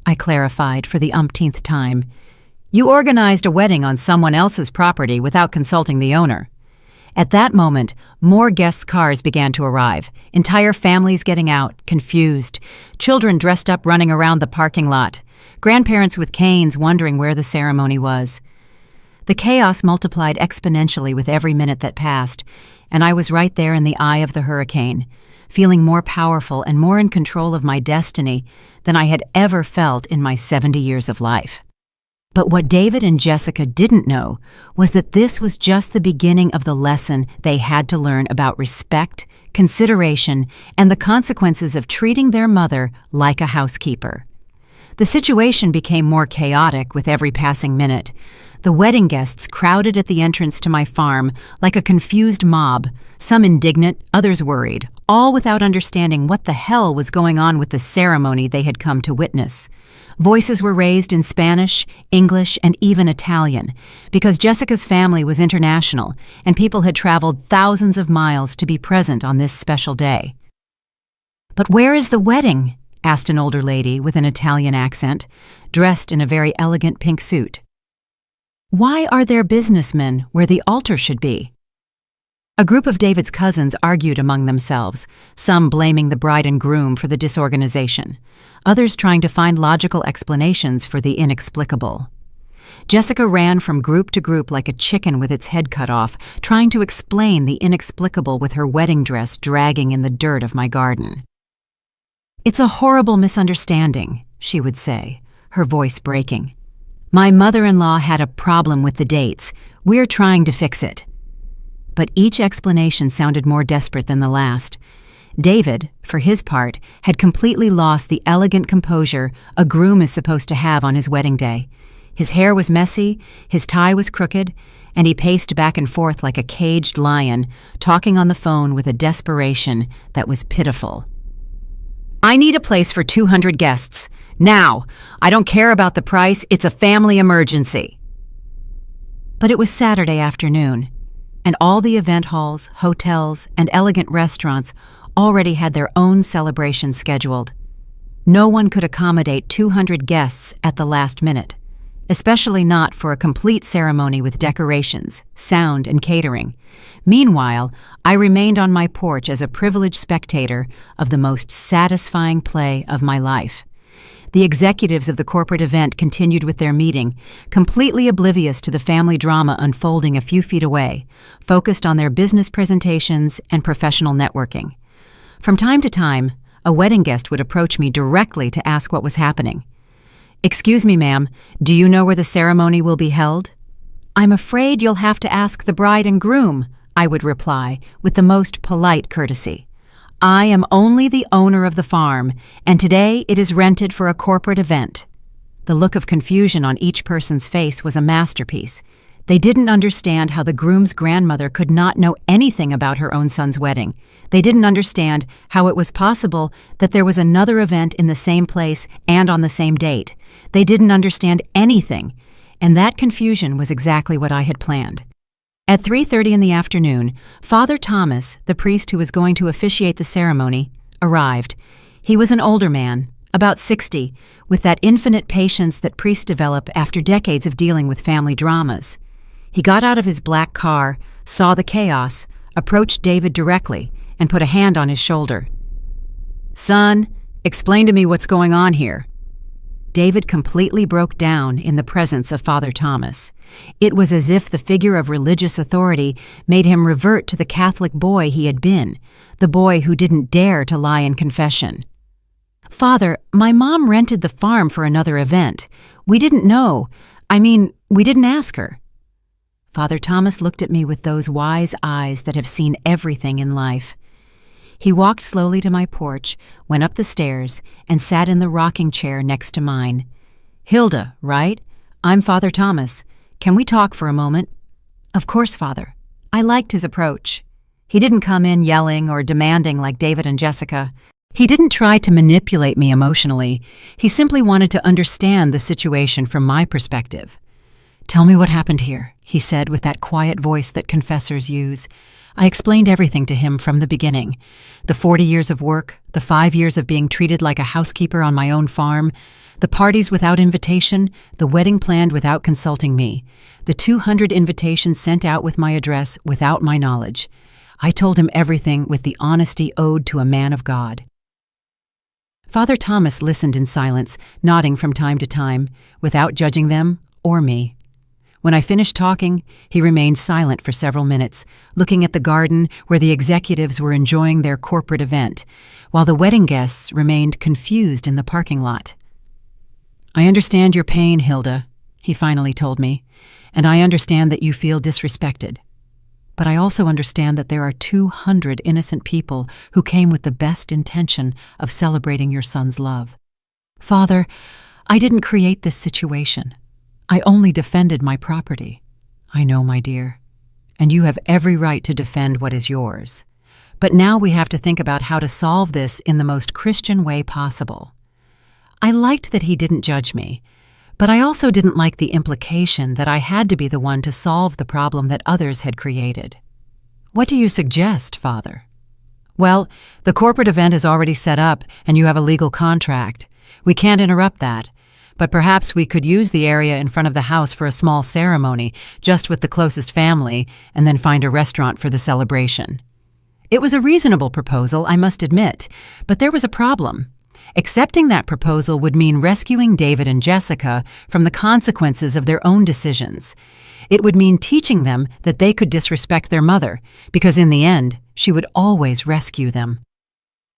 I clarified for the umpteenth time. "You organized a wedding on someone else's property without consulting the owner." At that moment, more guests' cars began to arrive, entire families getting out, confused, children dressed up running around the parking lot, grandparents with canes wondering where the ceremony was. The chaos multiplied exponentially with every minute that passed, and I was right there in the eye of the hurricane, feeling more powerful and more in control of my destiny than I had ever felt in my 70 years of life. But what David and Jessica didn't know was that this was just the beginning of the lesson they had to learn about respect, consideration, and the consequences of treating their mother like a housekeeper. The situation became more chaotic with every passing minute. The wedding guests crowded at the entrance to my farm like a confused mob, some indignant, others worried, all without understanding what the hell was going on with the ceremony they had come to witness. Voices were raised in Spanish, English, and even Italian, because Jessica's family was international and people had traveled thousands of miles to be present on this special day. "But where is the wedding?" asked an older lady with an Italian accent, dressed in a very elegant pink suit. "Why are there businessmen where the altar should be?" A group of David's cousins argued among themselves, some blaming the bride and groom for the disorganization, others trying to find logical explanations for the inexplicable. Jessica ran from group to group like a chicken with its head cut off, trying to explain the inexplicable with her wedding dress dragging in the dirt of my garden. "It's a horrible misunderstanding," she would say, her voice breaking. "My mother-in-law had a problem with the dates. We're trying to fix it." But each explanation sounded more desperate than the last. David, for his part, had completely lost the elegant composure a groom is supposed to have on his wedding day. His hair was messy, his tie was crooked, and he paced back and forth like a caged lion, talking on the phone with a desperation that was pitiful. "I need a place for 200 guests. Now! I don't care about the price, it's a family emergency." But it was Saturday afternoon, and all the event halls, hotels, and elegant restaurants already had their own celebrations scheduled. No one could accommodate 200 guests at the last minute, especially not for a complete ceremony with decorations, sound, and catering. Meanwhile, I remained on my porch as a privileged spectator of the most satisfying play of my life. The executives of the corporate event continued with their meeting, completely oblivious to the family drama unfolding a few feet away, focused on their business presentations and professional networking. From time to time, a wedding guest would approach me directly to ask what was happening. "Excuse me, ma'am, do you know where the ceremony will be held?" "I'm afraid you'll have to ask the bride and groom," I would reply with the most polite courtesy. "I am only the owner of the farm, and today it is rented for a corporate event." The look of confusion on each person's face was a masterpiece. They didn't understand how the groom's grandmother could not know anything about her own son's wedding. They didn't understand how it was possible that there was another event in the same place and on the same date. They didn't understand anything, and that confusion was exactly what I had planned. At 3:30 in the afternoon, Father Thomas, the priest who was going to officiate the ceremony, arrived. He was an older man, about 60, with that infinite patience that priests develop after decades of dealing with family dramas. He got out of his black car, saw the chaos, approached David directly, and put a hand on his shoulder. "Son, explain to me what's going on here." David completely broke down in the presence of Father Thomas. It was as if the figure of religious authority made him revert to the Catholic boy he had been, the boy who didn't dare to lie in confession. Father, my mom rented the farm for another event. We didn't know. We didn't ask her. Father Thomas looked at me with those wise eyes that have seen everything in life. He walked slowly to my porch, went up the stairs, and sat in the rocking chair next to mine. "Hilda, right? I'm Father Thomas. Can we talk for a moment?" "Of course, Father." I liked his approach. He didn't come in yelling or demanding like David and Jessica. He didn't try to manipulate me emotionally. He simply wanted to understand the situation from my perspective. "Tell me what happened here," he said with that quiet voice that confessors use. I explained everything to him from the beginning. The 40 years of work, the 5 years of being treated like a housekeeper on my own farm, the parties without invitation, the wedding planned without consulting me, the 200 invitations sent out with my address without my knowledge. I told him everything with the honesty owed to a man of God. Father Thomas listened in silence, nodding from time to time, without judging them or me. When I finished talking, he remained silent for several minutes, looking at the garden where the executives were enjoying their corporate event, while the wedding guests remained confused in the parking lot. "I understand your pain, Hilda," he finally told me, "and I understand that you feel disrespected. But I also understand that there are 200 innocent people who came with the best intention of celebrating your son's love. Father, I didn't create this situation. I only defended my property. I know, my dear, and you have every right to defend what is yours. But now we have to think about how to solve this in the most Christian way possible." I liked that he didn't judge me, but I also didn't like the implication that I had to be the one to solve the problem that others had created. "What do you suggest, Father?" "Well, the corporate event is already set up and you have a legal contract. We can't interrupt that. But perhaps we could use the area in front of the house for a small ceremony, just with the closest family, and then find a restaurant for the celebration." It was a reasonable proposal, I must admit, but there was a problem. Accepting that proposal would mean rescuing David and Jessica from the consequences of their own decisions. It would mean teaching them that they could disrespect their mother, because in the end, she would always rescue them.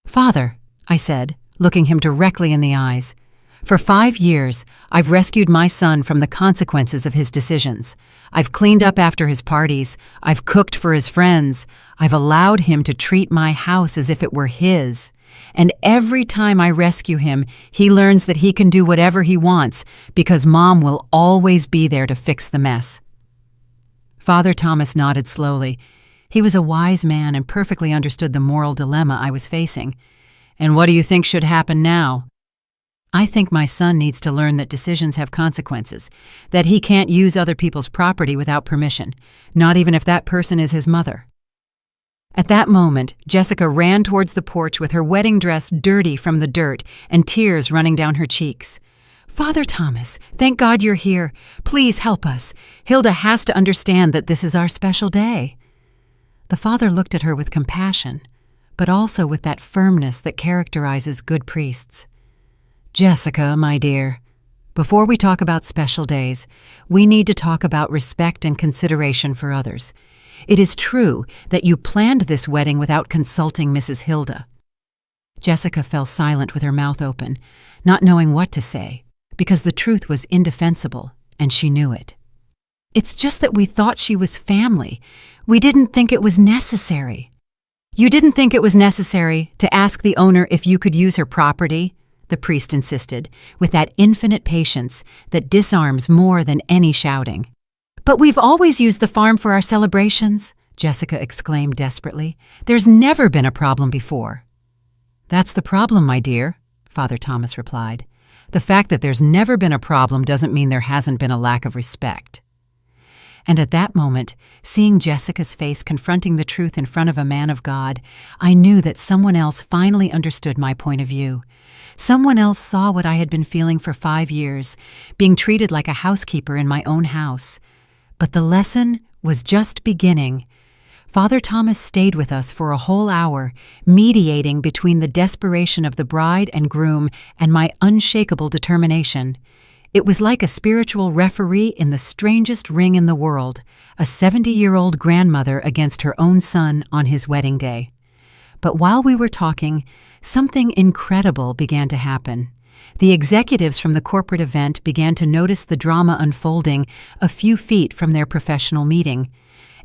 "Father," I said, looking him directly in the eyes, "for 5 years, I've rescued my son from the consequences of his decisions. I've cleaned up after his parties. I've cooked for his friends. I've allowed him to treat my house as if it were his. And every time I rescue him, he learns that he can do whatever he wants because Mom will always be there to fix the mess." Father Thomas nodded slowly. He was a wise man and perfectly understood the moral dilemma I was facing. "And what do you think should happen now?" "I think my son needs to learn that decisions have consequences, that he can't use other people's property without permission, not even if that person is his mother." At that moment, Jessica ran towards the porch with her wedding dress dirty from the dirt and tears running down her cheeks. "Father Thomas, thank God you're here. Please help us. Hilda has to understand that this is our special day." The father looked at her with compassion, but also with that firmness that characterizes good priests. "Jessica, my dear, before we talk about special days, we need to talk about respect and consideration for others. It is true that you planned this wedding without consulting Mrs. Hilda." Jessica fell silent with her mouth open, not knowing what to say, because the truth was indefensible, and she knew it. "It's just that we thought she was family. We didn't think it was necessary." "You didn't think it was necessary to ask the owner if you could use her property?" the priest insisted, with that infinite patience that disarms more than any shouting. "But we've always used the farm for our celebrations," Jessica exclaimed desperately. "There's never been a problem before." "That's the problem, my dear," Father Thomas replied. "The fact that there's never been a problem doesn't mean there hasn't been a lack of respect." And at that moment, seeing Jessica's face confronting the truth in front of a man of God, I knew that someone else finally understood my point of view. Someone else saw what I had been feeling for 5 years, being treated like a housekeeper in my own house. But the lesson was just beginning. Father Thomas stayed with us for a whole hour, mediating between the desperation of the bride and groom and my unshakable determination. It was like a spiritual referee in the strangest ring in the world, a 70-year-old grandmother against her own son on his wedding day. But while we were talking, something incredible began to happen. The executives from the corporate event began to notice the drama unfolding a few feet from their professional meeting.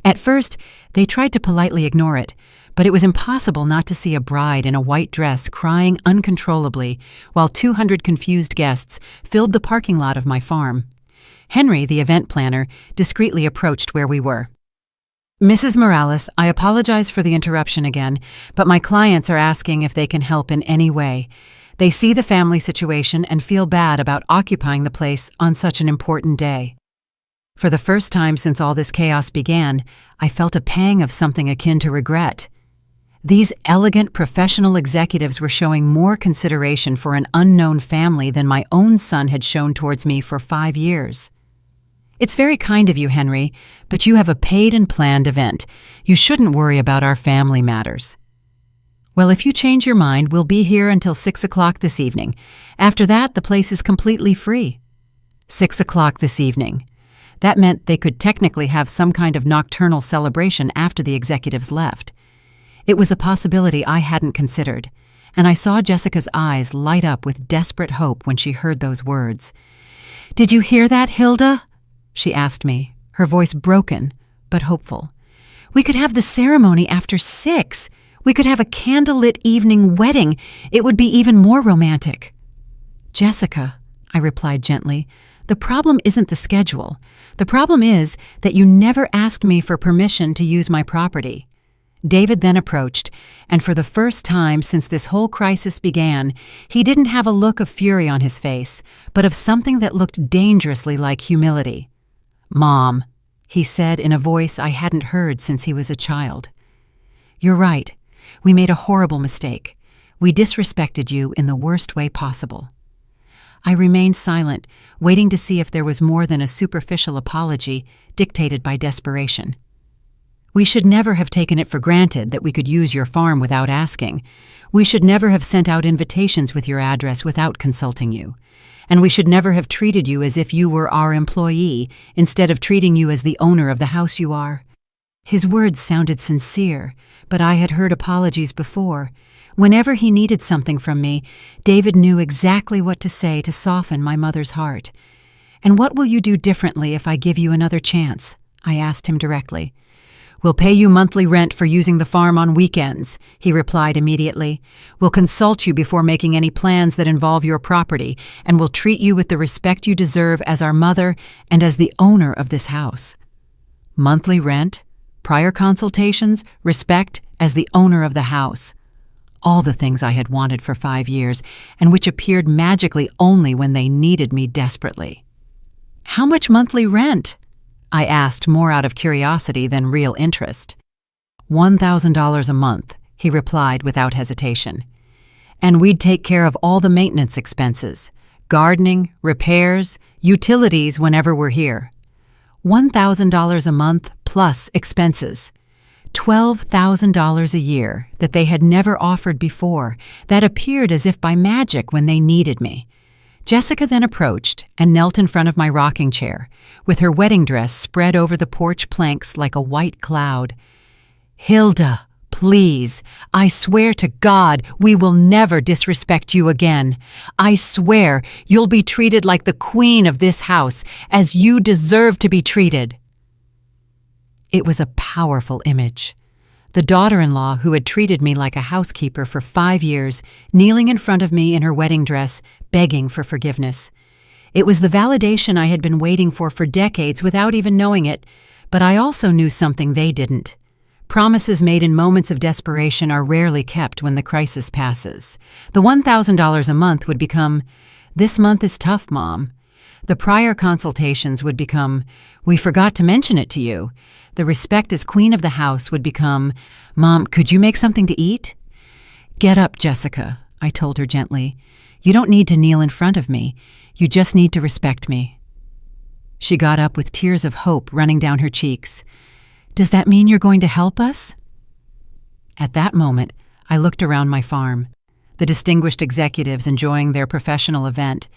At first, they tried to politely ignore it, but it was impossible not to see a bride in a white dress crying uncontrollably while 200 confused guests filled the parking lot of my farm. Henry, the event planner, discreetly approached where we were. "Mrs. Morales, I apologize for the interruption again, but my clients are asking if they can help in any way. They see the family situation and feel bad about occupying the place on such an important day." For the first time since all this chaos began, I felt a pang of something akin to regret. These elegant professional executives were showing more consideration for an unknown family than my own son had shown towards me for 5 years. "It's very kind of you, Henry, but you have a paid and planned event. You shouldn't worry about our family matters." "Well, if you change your mind, we'll be here until 6 o'clock this evening. After that, the place is completely free." 6 o'clock this evening. That meant they could technically have some kind of nocturnal celebration after the executives left. It was a possibility I hadn't considered, and I saw Jessica's eyes light up with desperate hope when she heard those words. "Did you hear that, Hilda?" she asked me, her voice broken but hopeful. "We could have the ceremony after 6. We could have a candlelit evening wedding. It would be even more romantic." "Jessica," I replied gently, "the problem isn't the schedule. The problem is that you never asked me for permission to use my property." David then approached, and for the first time since this whole crisis began, he didn't have a look of fury on his face, but of something that looked dangerously like humility. "Mom," he said in a voice I hadn't heard since he was a child. "You're right. We made a horrible mistake. We disrespected you in the worst way possible." I remained silent, waiting to see if there was more than a superficial apology dictated by desperation. "We should never have taken it for granted that we could use your farm without asking. We should never have sent out invitations with your address without consulting you. And we should never have treated you as if you were our employee instead of treating you as the owner of the house you are." His words sounded sincere, but I had heard apologies before. Whenever he needed something from me, David knew exactly what to say to soften my mother's heart. "And what will you do differently if I give you another chance?" I asked him directly. "We'll pay you monthly rent for using the farm on weekends," he replied immediately. "We'll consult you before making any plans that involve your property, and we'll treat you with the respect you deserve as our mother and as the owner of this house." Monthly rent, prior consultations, respect as the owner of the house. All the things I had wanted for 5 years, and which appeared magically only when they needed me desperately. "How much monthly rent?" I asked, more out of curiosity than real interest. $1,000 a month, he replied without hesitation. "And we'd take care of all the maintenance expenses, gardening, repairs, utilities whenever we're here. $1,000 a month plus expenses. $12,000 a year that they had never offered before, that appeared as if by magic when they needed me. Jessica then approached and knelt in front of my rocking chair, with her wedding dress spread over the porch planks like a white cloud. "Hilda, please, I swear to God we will never disrespect you again. I swear you'll be treated like the queen of this house, as you deserve to be treated." It was a powerful image. The daughter-in-law who had treated me like a housekeeper for 5 years, kneeling in front of me in her wedding dress, begging for forgiveness. It was the validation I had been waiting for decades without even knowing it, but I also knew something they didn't. Promises made in moments of desperation are rarely kept when the crisis passes. The $1,000 a month would become, "This month is tough, Mom." The prior consultations would become, "We forgot to mention it to you." The respect as queen of the house would become, "Mom, could you make something to eat?" "Get up, Jessica," I told her gently. "You don't need to kneel in front of me. You just need to respect me." She got up with tears of hope running down her cheeks. "Does that mean you're going to help us?" At that moment, I looked around my farm. The distinguished executives enjoying their professional event,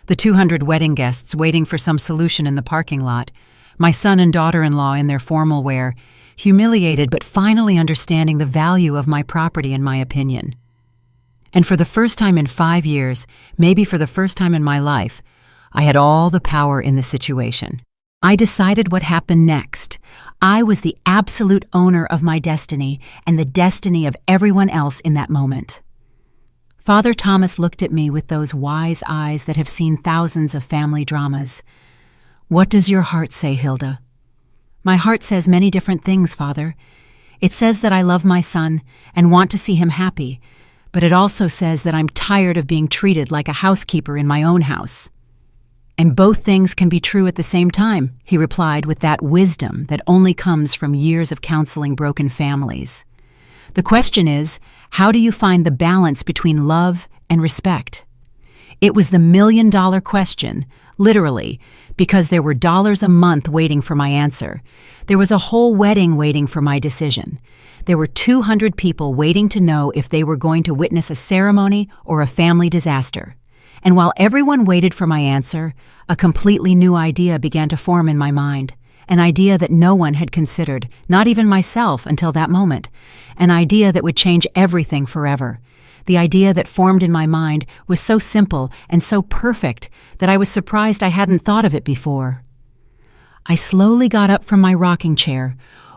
the 200 wedding guests waiting for some solution in the parking lot, my son and daughter-in-law in their formal wear, humiliated but finally understanding the value of my property and my opinion. And for the first time in 5 years, maybe for the first time in my life, I had all the power in the situation. I decided what happened next. I was the absolute owner of my destiny and the destiny of everyone else in that moment. Father Thomas looked at me with those wise eyes that have seen thousands of family dramas. "What does your heart say, Hilda?" "My heart says many different things, Father. It says that I love my son and want to see him happy, but it also says that I'm tired of being treated like a housekeeper in my own house." "And both things can be true at the same time," he replied with that wisdom that only comes from years of counseling broken families. "The question is, how do you find the balance between love and respect?" It was the million-dollar question, literally, because there were dollars a month waiting for my answer. There was a whole wedding waiting for my decision. There were 200 people waiting to know if they were going to witness a ceremony or a family disaster. And while everyone waited for my answer, a completely new idea began to form in my mind. An idea that no one had considered, not even myself until that moment. An idea that would change everything forever. The idea that formed in my mind was so simple and so perfect that I was surprised I hadn't thought of it before. I slowly got up from my rocking chair,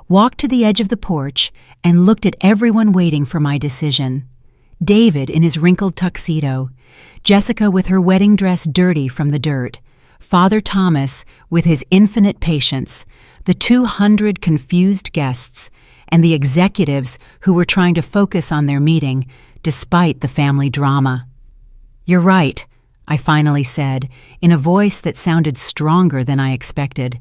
walked to the edge of the porch, and looked at everyone waiting for my decision. David in his wrinkled tuxedo, Jessica with her wedding dress dirty from the dirt, Father Thomas with his infinite patience, the 200 confused guests, and the executives who were trying to focus on their meeting despite the family drama. "You're right," I finally said, in a voice that sounded stronger than I expected.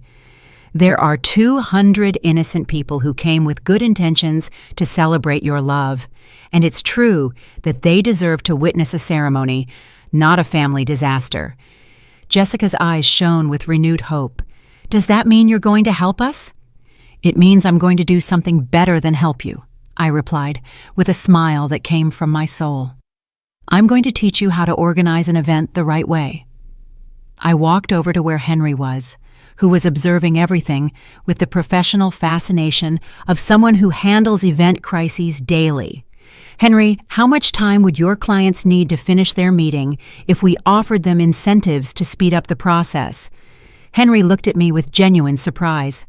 "There are 200 innocent people who came with good intentions to celebrate your love, and it's true that they deserve to witness a ceremony, not a family disaster." Jessica's eyes shone with renewed hope. "Does that mean you're going to help us?" "It means I'm going to do something better than help you," I replied, with a smile that came from my soul. "I'm going to teach you how to organize an event the right way." I walked over to where Henry was, who was observing everything with the professional fascination of someone who handles event crises daily. "Henry, how much time would your clients need to finish their meeting if we offered them incentives to speed up the process?" Henry looked at me with genuine surprise.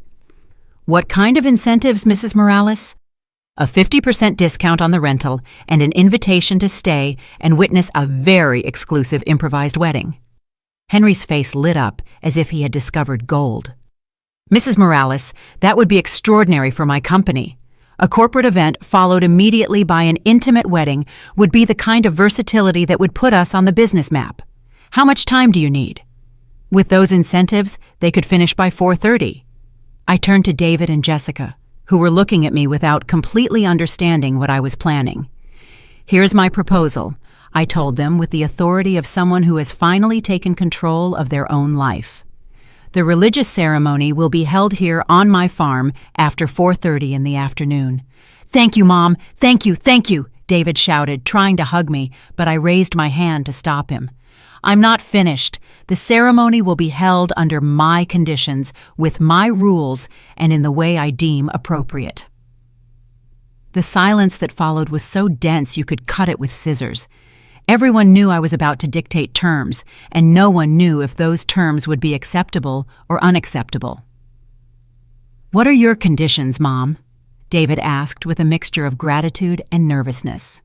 "What kind of incentives, Mrs. Morales?" "A 50% discount on the rental and an invitation to stay and witness a very exclusive improvised wedding." Henry's face lit up as if he had discovered gold. "Mrs. Morales, that would be extraordinary for my company. A corporate event followed immediately by an intimate wedding would be the kind of versatility that would put us on the business map. How much time do you need?" With those incentives, they could finish by 4:30. I turned to David and Jessica, who were looking at me without completely understanding what I was planning. "Here's my proposal," I told them with the authority of someone who has finally taken control of their own life. "The religious ceremony will be held here on my farm after 4:30 in the afternoon." "Thank you, Mom! Thank you, David shouted, trying to hug me, but I raised my hand to stop him. "I'm not finished. The ceremony will be held under my conditions, with my rules, and in the way I deem appropriate." The silence that followed was so dense you could cut it with scissors. Everyone knew I was about to dictate terms, and no one knew if those terms would be acceptable or unacceptable. "What are your conditions, Mom?" David asked with a mixture of gratitude and nervousness.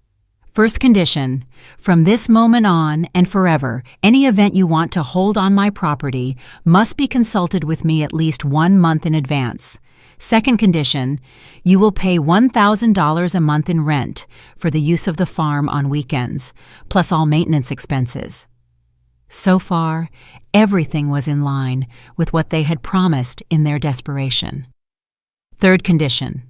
"First condition, from this moment on and forever, any event you want to hold on my property must be consulted with me at least 1 month in advance. Second condition, you will pay $1,000 a month in rent for the use of the farm on weekends, plus all maintenance expenses." So far, everything was in line with what they had promised in their desperation. Third condition,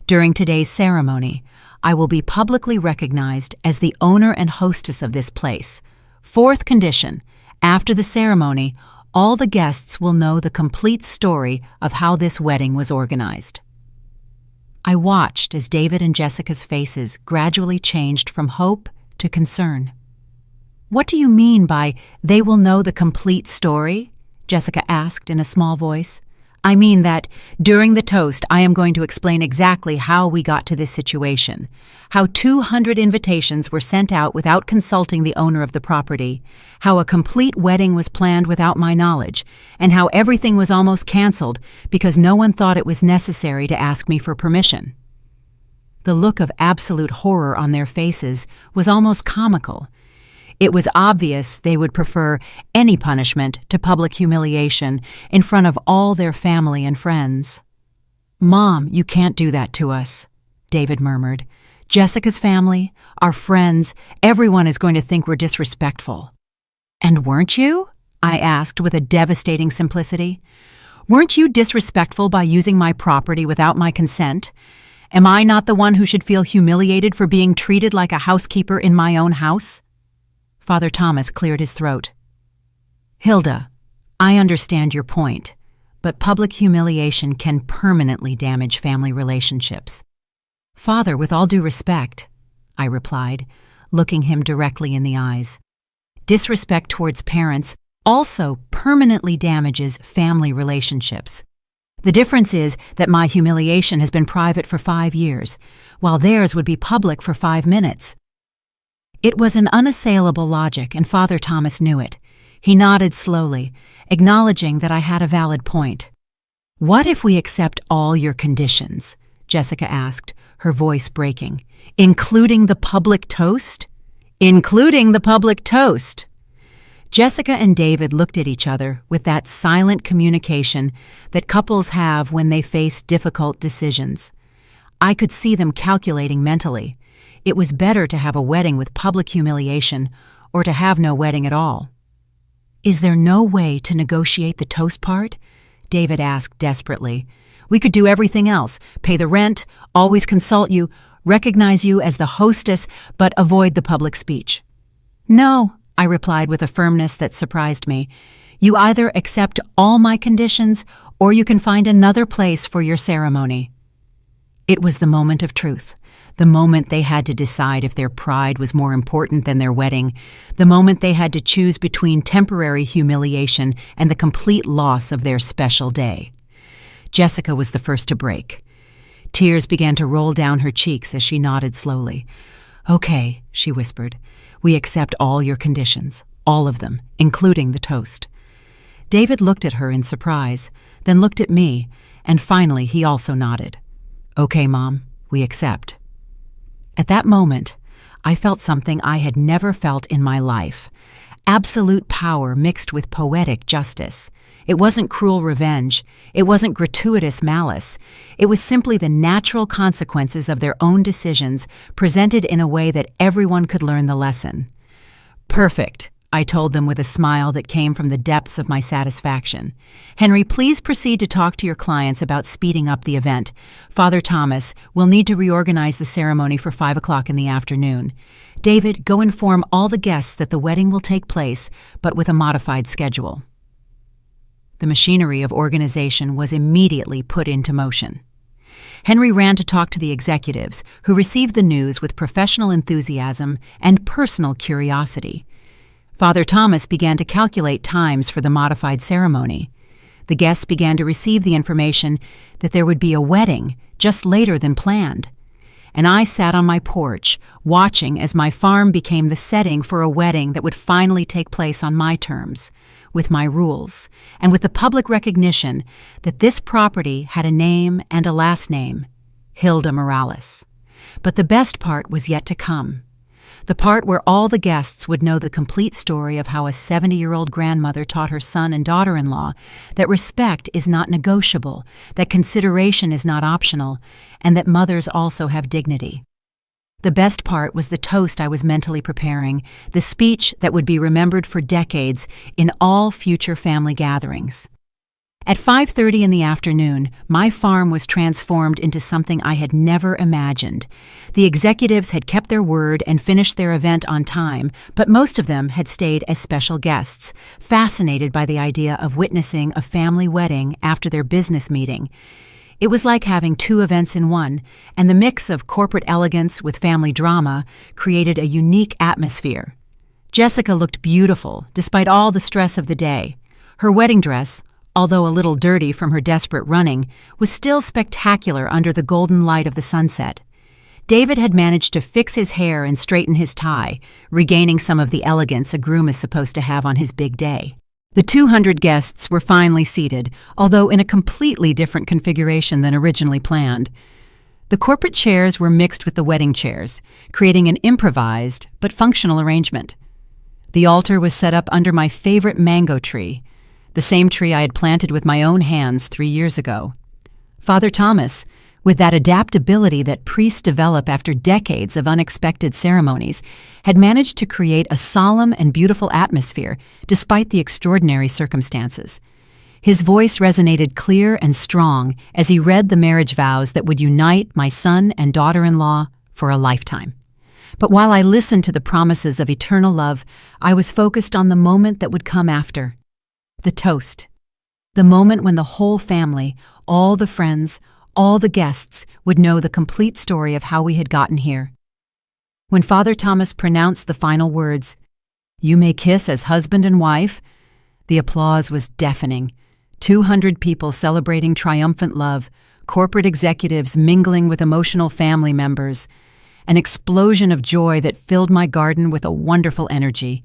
during today's ceremony, I will be publicly recognized as the owner and hostess of this place. Fourth condition, after the ceremony, all the guests will know the complete story of how this wedding was organized. I watched as David and Jessica's faces gradually changed from hope to concern. "What do you mean by they will know the complete story?" Jessica asked in a small voice. I mean that during the toast, I am going to explain exactly how we got to this situation, how 200 invitations were sent out without consulting the owner of the property, how a complete wedding was planned without my knowledge, and how everything was almost canceled because no one thought it was necessary to ask me for permission. The look of absolute horror on their faces was almost comical. It was obvious they would prefer any punishment to public humiliation in front of all their family and friends. "Mom, you can't do that to us," David murmured. "Jessica's family, our friends, everyone is going to think we're disrespectful." "And weren't you?" I asked with a devastating simplicity. "Weren't you disrespectful by using my property without my consent? Am I not the one who should feel humiliated for being treated like a housekeeper in my own house?" Father Thomas cleared his throat. "Hilda, I understand your point, but public humiliation can permanently damage family relationships." "Father, with all due respect," I replied, looking him directly in the eyes, "disrespect towards parents also permanently damages family relationships. The difference is that my humiliation has been private for 5 years, while theirs would be public for 5 minutes. It was an unassailable logic, and Father Thomas knew it. He nodded slowly, acknowledging that I had a valid point. "What if we accept all your conditions?" Jessica asked, her voice breaking. "Including the public toast?" "Including the public toast!" Jessica and David looked at each other with that silent communication that couples have when they face difficult decisions. I could see them calculating mentally. It was better to have a wedding with public humiliation or to have no wedding at all. "Is there no way to negotiate the toast part?" David asked desperately. "We could do everything else, pay the rent, always consult you, recognize you as the hostess, but avoid the public speech." "No," I replied with a firmness that surprised me. "You either accept all my conditions or you can find another place for your ceremony." It was the moment of truth. The moment they had to decide if their pride was more important than their wedding, the moment they had to choose between temporary humiliation and the complete loss of their special day. Jessica was the first to break. Tears began to roll down her cheeks as she nodded slowly. "Okay," she whispered, "we accept all your conditions, all of them, including the toast." David looked at her in surprise, then looked at me, and finally he also nodded. "Okay, Mom, we accept." At that moment, I felt something I had never felt in my life. Absolute power mixed with poetic justice. It wasn't cruel revenge. It wasn't gratuitous malice. It was simply the natural consequences of their own decisions presented in a way that everyone could learn the lesson. "Perfect," I told them with a smile that came from the depths of my satisfaction. "Henry, please proceed to talk to your clients about speeding up the event. Father Thomas will need to reorganize the ceremony for 5 o'clock in the afternoon. David, go inform all the guests that the wedding will take place, but with a modified schedule." The machinery of organization was immediately put into motion. Henry ran to talk to the executives, who received the news with professional enthusiasm and personal curiosity. Father Thomas began to calculate times for the modified ceremony. The guests began to receive the information that there would be a wedding just later than planned. And I sat on my porch, watching as my farm became the setting for a wedding that would finally take place on my terms, with my rules, and with the public recognition that this property had a name and a last name, Hilda Morales. But the best part was yet to come. The part where all the guests would know the complete story of how a 70-year-old grandmother taught her son and daughter-in-law that respect is not negotiable, that consideration is not optional, and that mothers also have dignity. The best part was the toast I was mentally preparing, the speech that would be remembered for decades in all future family gatherings. At 5:30 in the afternoon, my farm was transformed into something I had never imagined. The executives had kept their word and finished their event on time, but most of them had stayed as special guests, fascinated by the idea of witnessing a family wedding after their business meeting. It was like having 2 events in one, and the mix of corporate elegance with family drama created a unique atmosphere. Jessica looked beautiful, despite all the stress of the day. Her wedding dress, although a little dirty from her desperate running, was still spectacular under the golden light of the sunset. David had managed to fix his hair and straighten his tie, regaining some of the elegance a groom is supposed to have on his big day. The 200 guests were finally seated, although in a completely different configuration than originally planned. The corporate chairs were mixed with the wedding chairs, creating an improvised but functional arrangement. The altar was set up under my favorite mango tree, the same tree I had planted with my own hands 3 years ago. Father Thomas, with that adaptability that priests develop after decades of unexpected ceremonies, had managed to create a solemn and beautiful atmosphere despite the extraordinary circumstances. His voice resonated clear and strong as he read the marriage vows that would unite my son and daughter-in-law for a lifetime. But while I listened to the promises of eternal love, I was focused on the moment that would come after. The toast. The moment when the whole family, all the friends, all the guests would know the complete story of how we had gotten here. When Father Thomas pronounced the final words, "You may kiss as husband and wife," the applause was deafening. 200 people celebrating triumphant love, corporate executives mingling with emotional family members, an explosion of joy that filled my garden with a wonderful energy.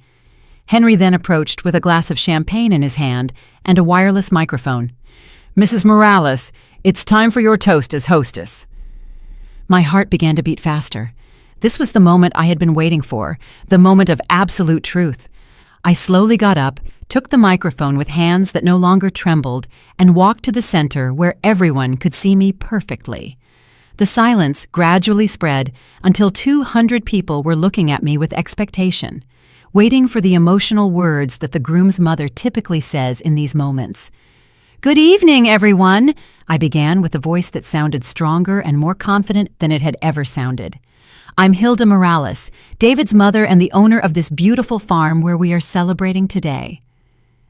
Henry then approached with a glass of champagne in his hand and a wireless microphone. "Mrs. Morales, it's time for your toast as hostess." My heart began to beat faster. This was the moment I had been waiting for, the moment of absolute truth. I slowly got up, took the microphone with hands that no longer trembled, and walked to the center where everyone could see me perfectly. The silence gradually spread until 200 people were looking at me with expectation, waiting for the emotional words that the groom's mother typically says in these moments. "Good evening, everyone," I began with a voice that sounded stronger and more confident than it had ever sounded. "I'm Hilda Morales, David's mother and the owner of this beautiful farm where we are celebrating today."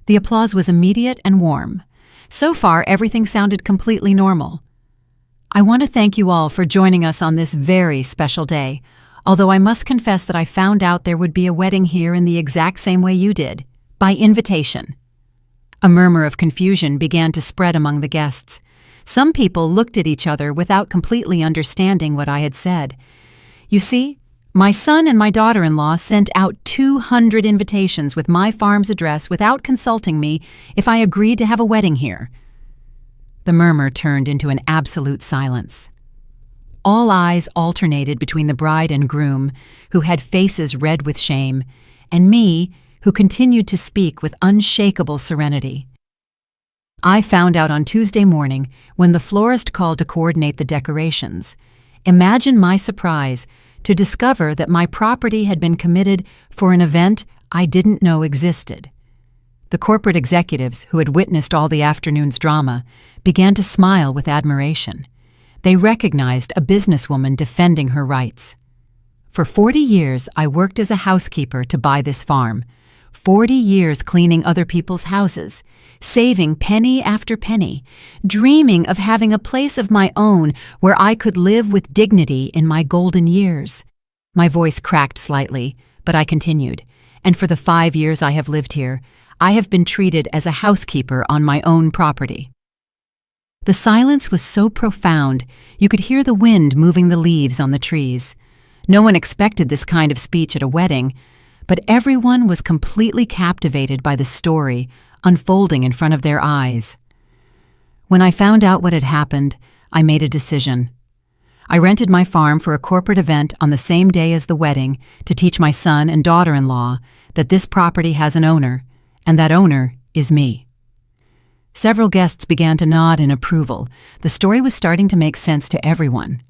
The applause was immediate and warm. So far, everything sounded completely normal. "I want to thank you all for joining us on this very special day, although I must confess that I found out there would be a wedding here in the exact same way you did, by invitation." A murmur of confusion began to spread among the guests. Some people looked at each other without completely understanding what I had said. You see, my son and my daughter-in-law sent out 200 invitations with my farm's address without consulting me if I agreed to have a wedding here. The murmur turned into an absolute silence. All eyes alternated between the bride and groom, who had faces red with shame, and me, who continued to speak with unshakable serenity. I found out on Tuesday morning when the florist called to coordinate the decorations. Imagine my surprise to discover that my property had been committed for an event I didn't know existed. The corporate executives, who had witnessed all the afternoon's drama, began to smile with admiration. They recognized a businesswoman defending her rights. For 40 years, I worked as a housekeeper to buy this farm. 40 years cleaning other people's houses, saving penny after penny, dreaming of having a place of my own where I could live with dignity in my golden years. My voice cracked slightly, but I continued, and for the 5 years I have lived here, I have been treated as a housekeeper on my own property. The silence was so profound, you could hear the wind moving the leaves on the trees. No one expected this kind of speech at a wedding, but everyone was completely captivated by the story unfolding in front of their eyes. When I found out what had happened, I made a decision. I rented my farm for a corporate event on the same day as the wedding to teach my son and daughter-in-law that this property has an owner, and that owner is me. Several guests began to nod in approval. The story was starting to make sense to everyone.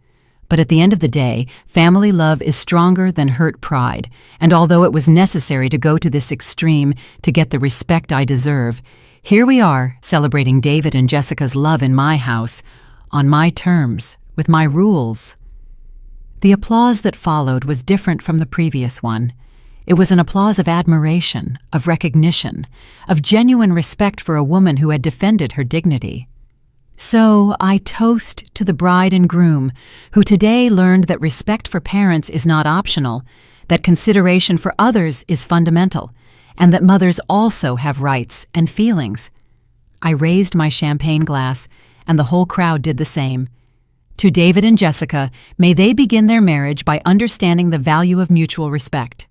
But at the end of the day, family love is stronger than hurt pride, and although it was necessary to go to this extreme to get the respect I deserve, here we are celebrating David and Jessica's love in my house, on my terms, with my rules. The applause that followed was different from the previous one. It was an applause of admiration, of recognition, of genuine respect for a woman who had defended her dignity. So I toast to the bride and groom, who today learned that respect for parents is not optional, that consideration for others is fundamental, and that mothers also have rights and feelings. I raised my champagne glass, and the whole crowd did the same. To David and Jessica, may they begin their marriage by understanding the value of mutual respect.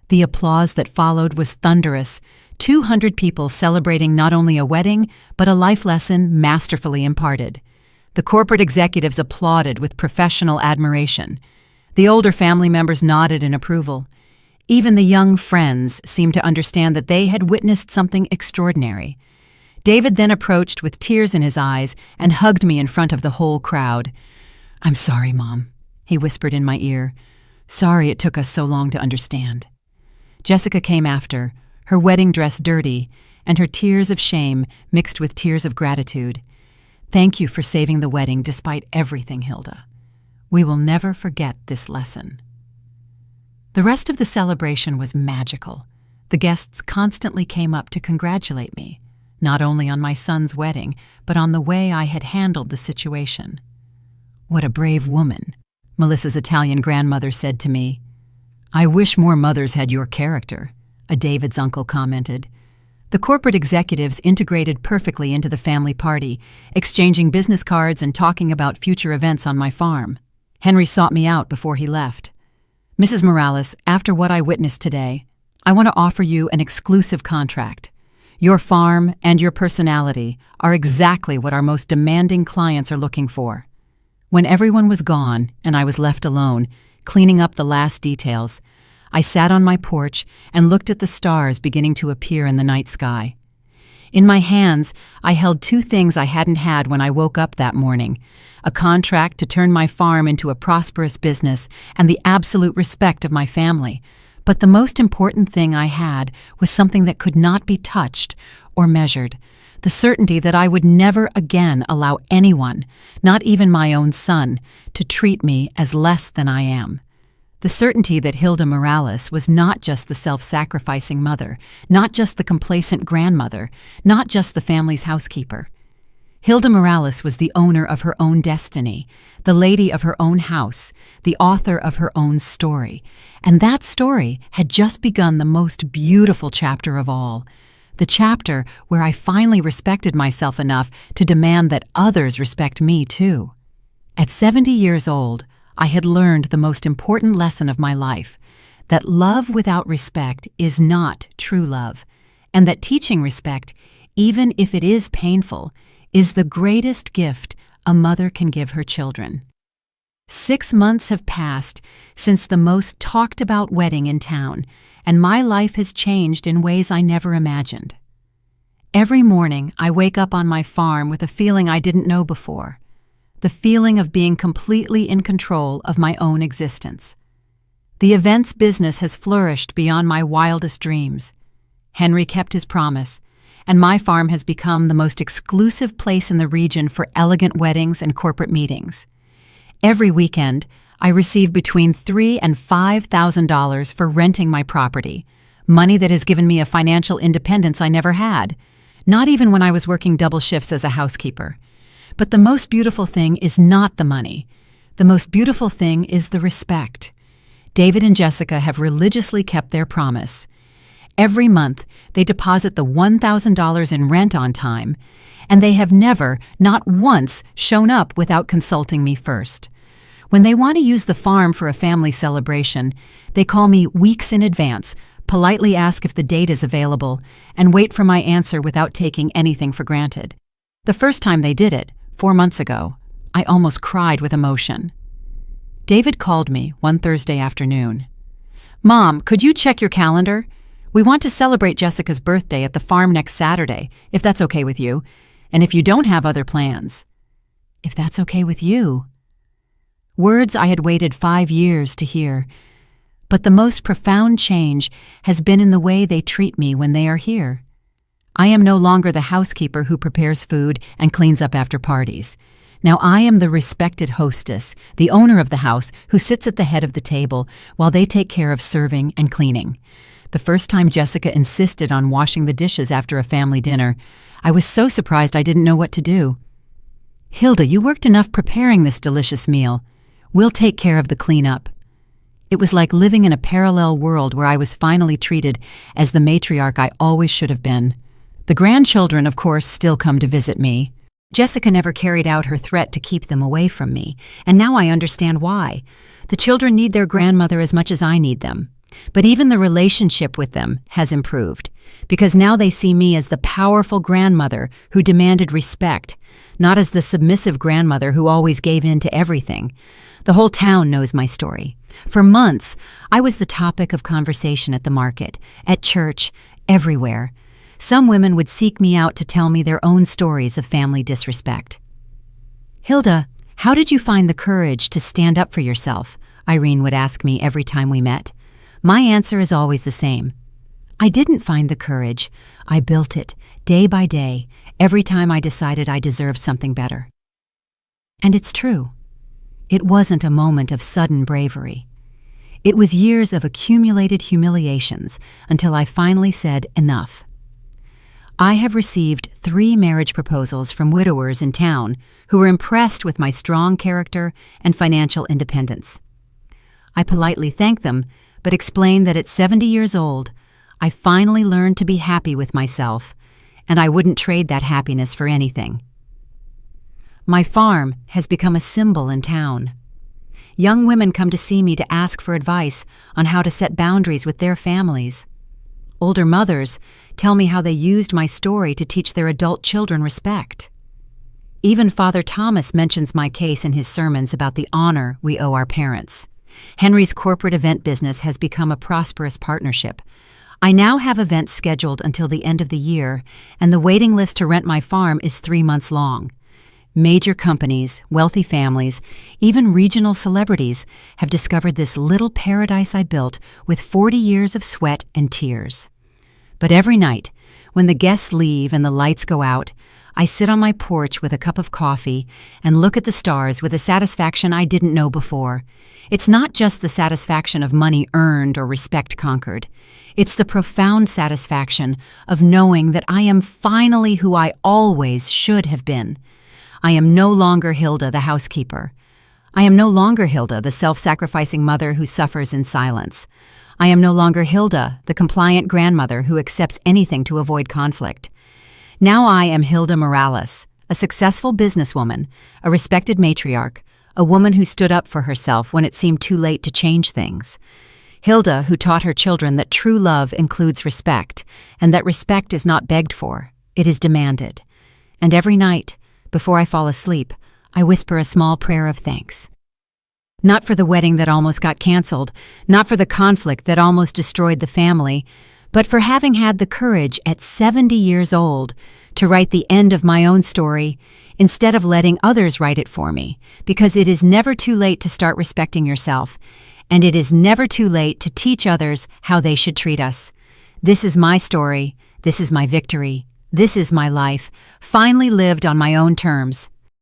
The applause that followed was thunderous, 200 people celebrating not only a wedding, but a life lesson masterfully imparted. The corporate executives applauded with professional admiration. The older family members nodded in approval. Even the young friends seemed to understand that they had witnessed something extraordinary. David then approached with tears in his eyes and hugged me in front of the whole crowd. "I'm sorry, Mom," he whispered in my ear. "Sorry it took us so long to understand." Jessica came after, her wedding dress dirty, and her tears of shame mixed with tears of gratitude. "Thank you for saving the wedding despite everything, Hilda. We will never forget this lesson." The rest of the celebration was magical. The guests constantly came up to congratulate me, not only on my son's wedding, but on the way I had handled the situation. "What a brave woman," Melissa's Italian grandmother said to me. "I wish more mothers had your character," a David's uncle commented. The corporate executives integrated perfectly into the family party, exchanging business cards and talking about future events on my farm. Henry sought me out before he left. "Mrs. Morales, after what I witnessed today, I want to offer you an exclusive contract. Your farm and your personality are exactly what our most demanding clients are looking for." When everyone was gone and I was left alone, cleaning up the last details, I sat on my porch and looked at the stars beginning to appear in the night sky. In my hands, I held two things I hadn't had when I woke up that morning: a contract to turn my farm into a prosperous business and the absolute respect of my family. But the most important thing I had was something that could not be touched or measured: the certainty that I would never again allow anyone, not even my own son, to treat me as less than I am. The certainty that Hilda Morales was not just the self-sacrificing mother, not just the complacent grandmother, not just the family's housekeeper. Hilda Morales was the owner of her own destiny, the lady of her own house, the author of her own story. And that story had just begun the most beautiful chapter of all, the chapter where I finally respected myself enough to demand that others respect me too. At 70 years old, I had learned the most important lesson of my life, that love without respect is not true love, and that teaching respect, even if it is painful, is the greatest gift a mother can give her children. 6 months have passed since the most talked about wedding in town, and my life has changed in ways I never imagined. Every morning, I wake up on my farm with a feeling I didn't know before. The feeling of being completely in control of my own existence. The events business has flourished beyond my wildest dreams. Henry kept his promise, and my farm has become the most exclusive place in the region for elegant weddings and corporate meetings. Every weekend, I receive between $3,000 and $5,000 for renting my property, money that has given me a financial independence I never had, not even when I was working double shifts as a housekeeper. But the most beautiful thing is not the money. The most beautiful thing is the respect. David and Jessica have religiously kept their promise. Every month, they deposit the $1,000 in rent on time, and they have never, not once, shown up without consulting me first. When they want to use the farm for a family celebration, they call me weeks in advance, politely ask if the date is available, and wait for my answer without taking anything for granted. The first time they did it, 4 months ago, I almost cried with emotion. David called me one Thursday afternoon. "Mom, could you check your calendar? We want to celebrate Jessica's birthday at the farm next Saturday, if that's okay with you, and if you don't have other plans." If that's okay with you. Words I had waited 5 years to hear, but the most profound change has been in the way they treat me when they are here. I am no longer the housekeeper who prepares food and cleans up after parties. Now I am the respected hostess, the owner of the house who sits at the head of the table while they take care of serving and cleaning. The first time Jessica insisted on washing the dishes after a family dinner, I was so surprised I didn't know what to do. "Hilda, you worked enough preparing this delicious meal. We'll take care of the cleanup." It was like living in a parallel world where I was finally treated as the matriarch I always should have been. The grandchildren, of course, still come to visit me. Jessica never carried out her threat to keep them away from me, and now I understand why. The children need their grandmother as much as I need them. But even the relationship with them has improved, because now they see me as the powerful grandmother who demanded respect, not as the submissive grandmother who always gave in to everything. The whole town knows my story. For months, I was the topic of conversation at the market, at church, everywhere. Some women would seek me out to tell me their own stories of family disrespect. "Hilda, how did you find the courage to stand up for yourself?" Irene would ask me every time we met. My answer is always the same. I didn't find the courage. I built it, day by day, every time I decided I deserved something better. And it's true. It wasn't a moment of sudden bravery. It was years of accumulated humiliations until I finally said enough. I have received 3 marriage proposals from widowers in town who were impressed with my strong character and financial independence. I politely thanked them, but explained that at 70 years old, I finally learned to be happy with myself, and I wouldn't trade that happiness for anything. My farm has become a symbol in town. Young women come to see me to ask for advice on how to set boundaries with their families. Older mothers tell me how they used my story to teach their adult children respect. Even Father Thomas mentions my case in his sermons about the honor we owe our parents. Henry's corporate event business has become a prosperous partnership. I now have events scheduled until the end of the year, and the waiting list to rent my farm is 3 months long. Major companies, wealthy families, even regional celebrities have discovered this little paradise I built with 40 years of sweat and tears. But every night, when the guests leave and the lights go out, I sit on my porch with a cup of coffee and look at the stars with a satisfaction I didn't know before. It's not just the satisfaction of money earned or respect conquered. It's the profound satisfaction of knowing that I am finally who I always should have been. I am no longer Hilda, the housekeeper. I am no longer Hilda, the self-sacrificing mother who suffers in silence. I am no longer Hilda, the compliant grandmother who accepts anything to avoid conflict. Now I am Hilda Morales, a successful businesswoman, a respected matriarch, a woman who stood up for herself when it seemed too late to change things. Hilda, who taught her children that true love includes respect, and that respect is not begged for, it is demanded. And every night, before I fall asleep, I whisper a small prayer of thanks. Not for the wedding that almost got canceled, not for the conflict that almost destroyed the family, but for having had the courage at 70 years old to write the end of my own story instead of letting others write it for me, because it is never too late to start respecting yourself, and it is never too late to teach others how they should treat us. This is my story. This is my victory. This is my life, finally lived on my own terms.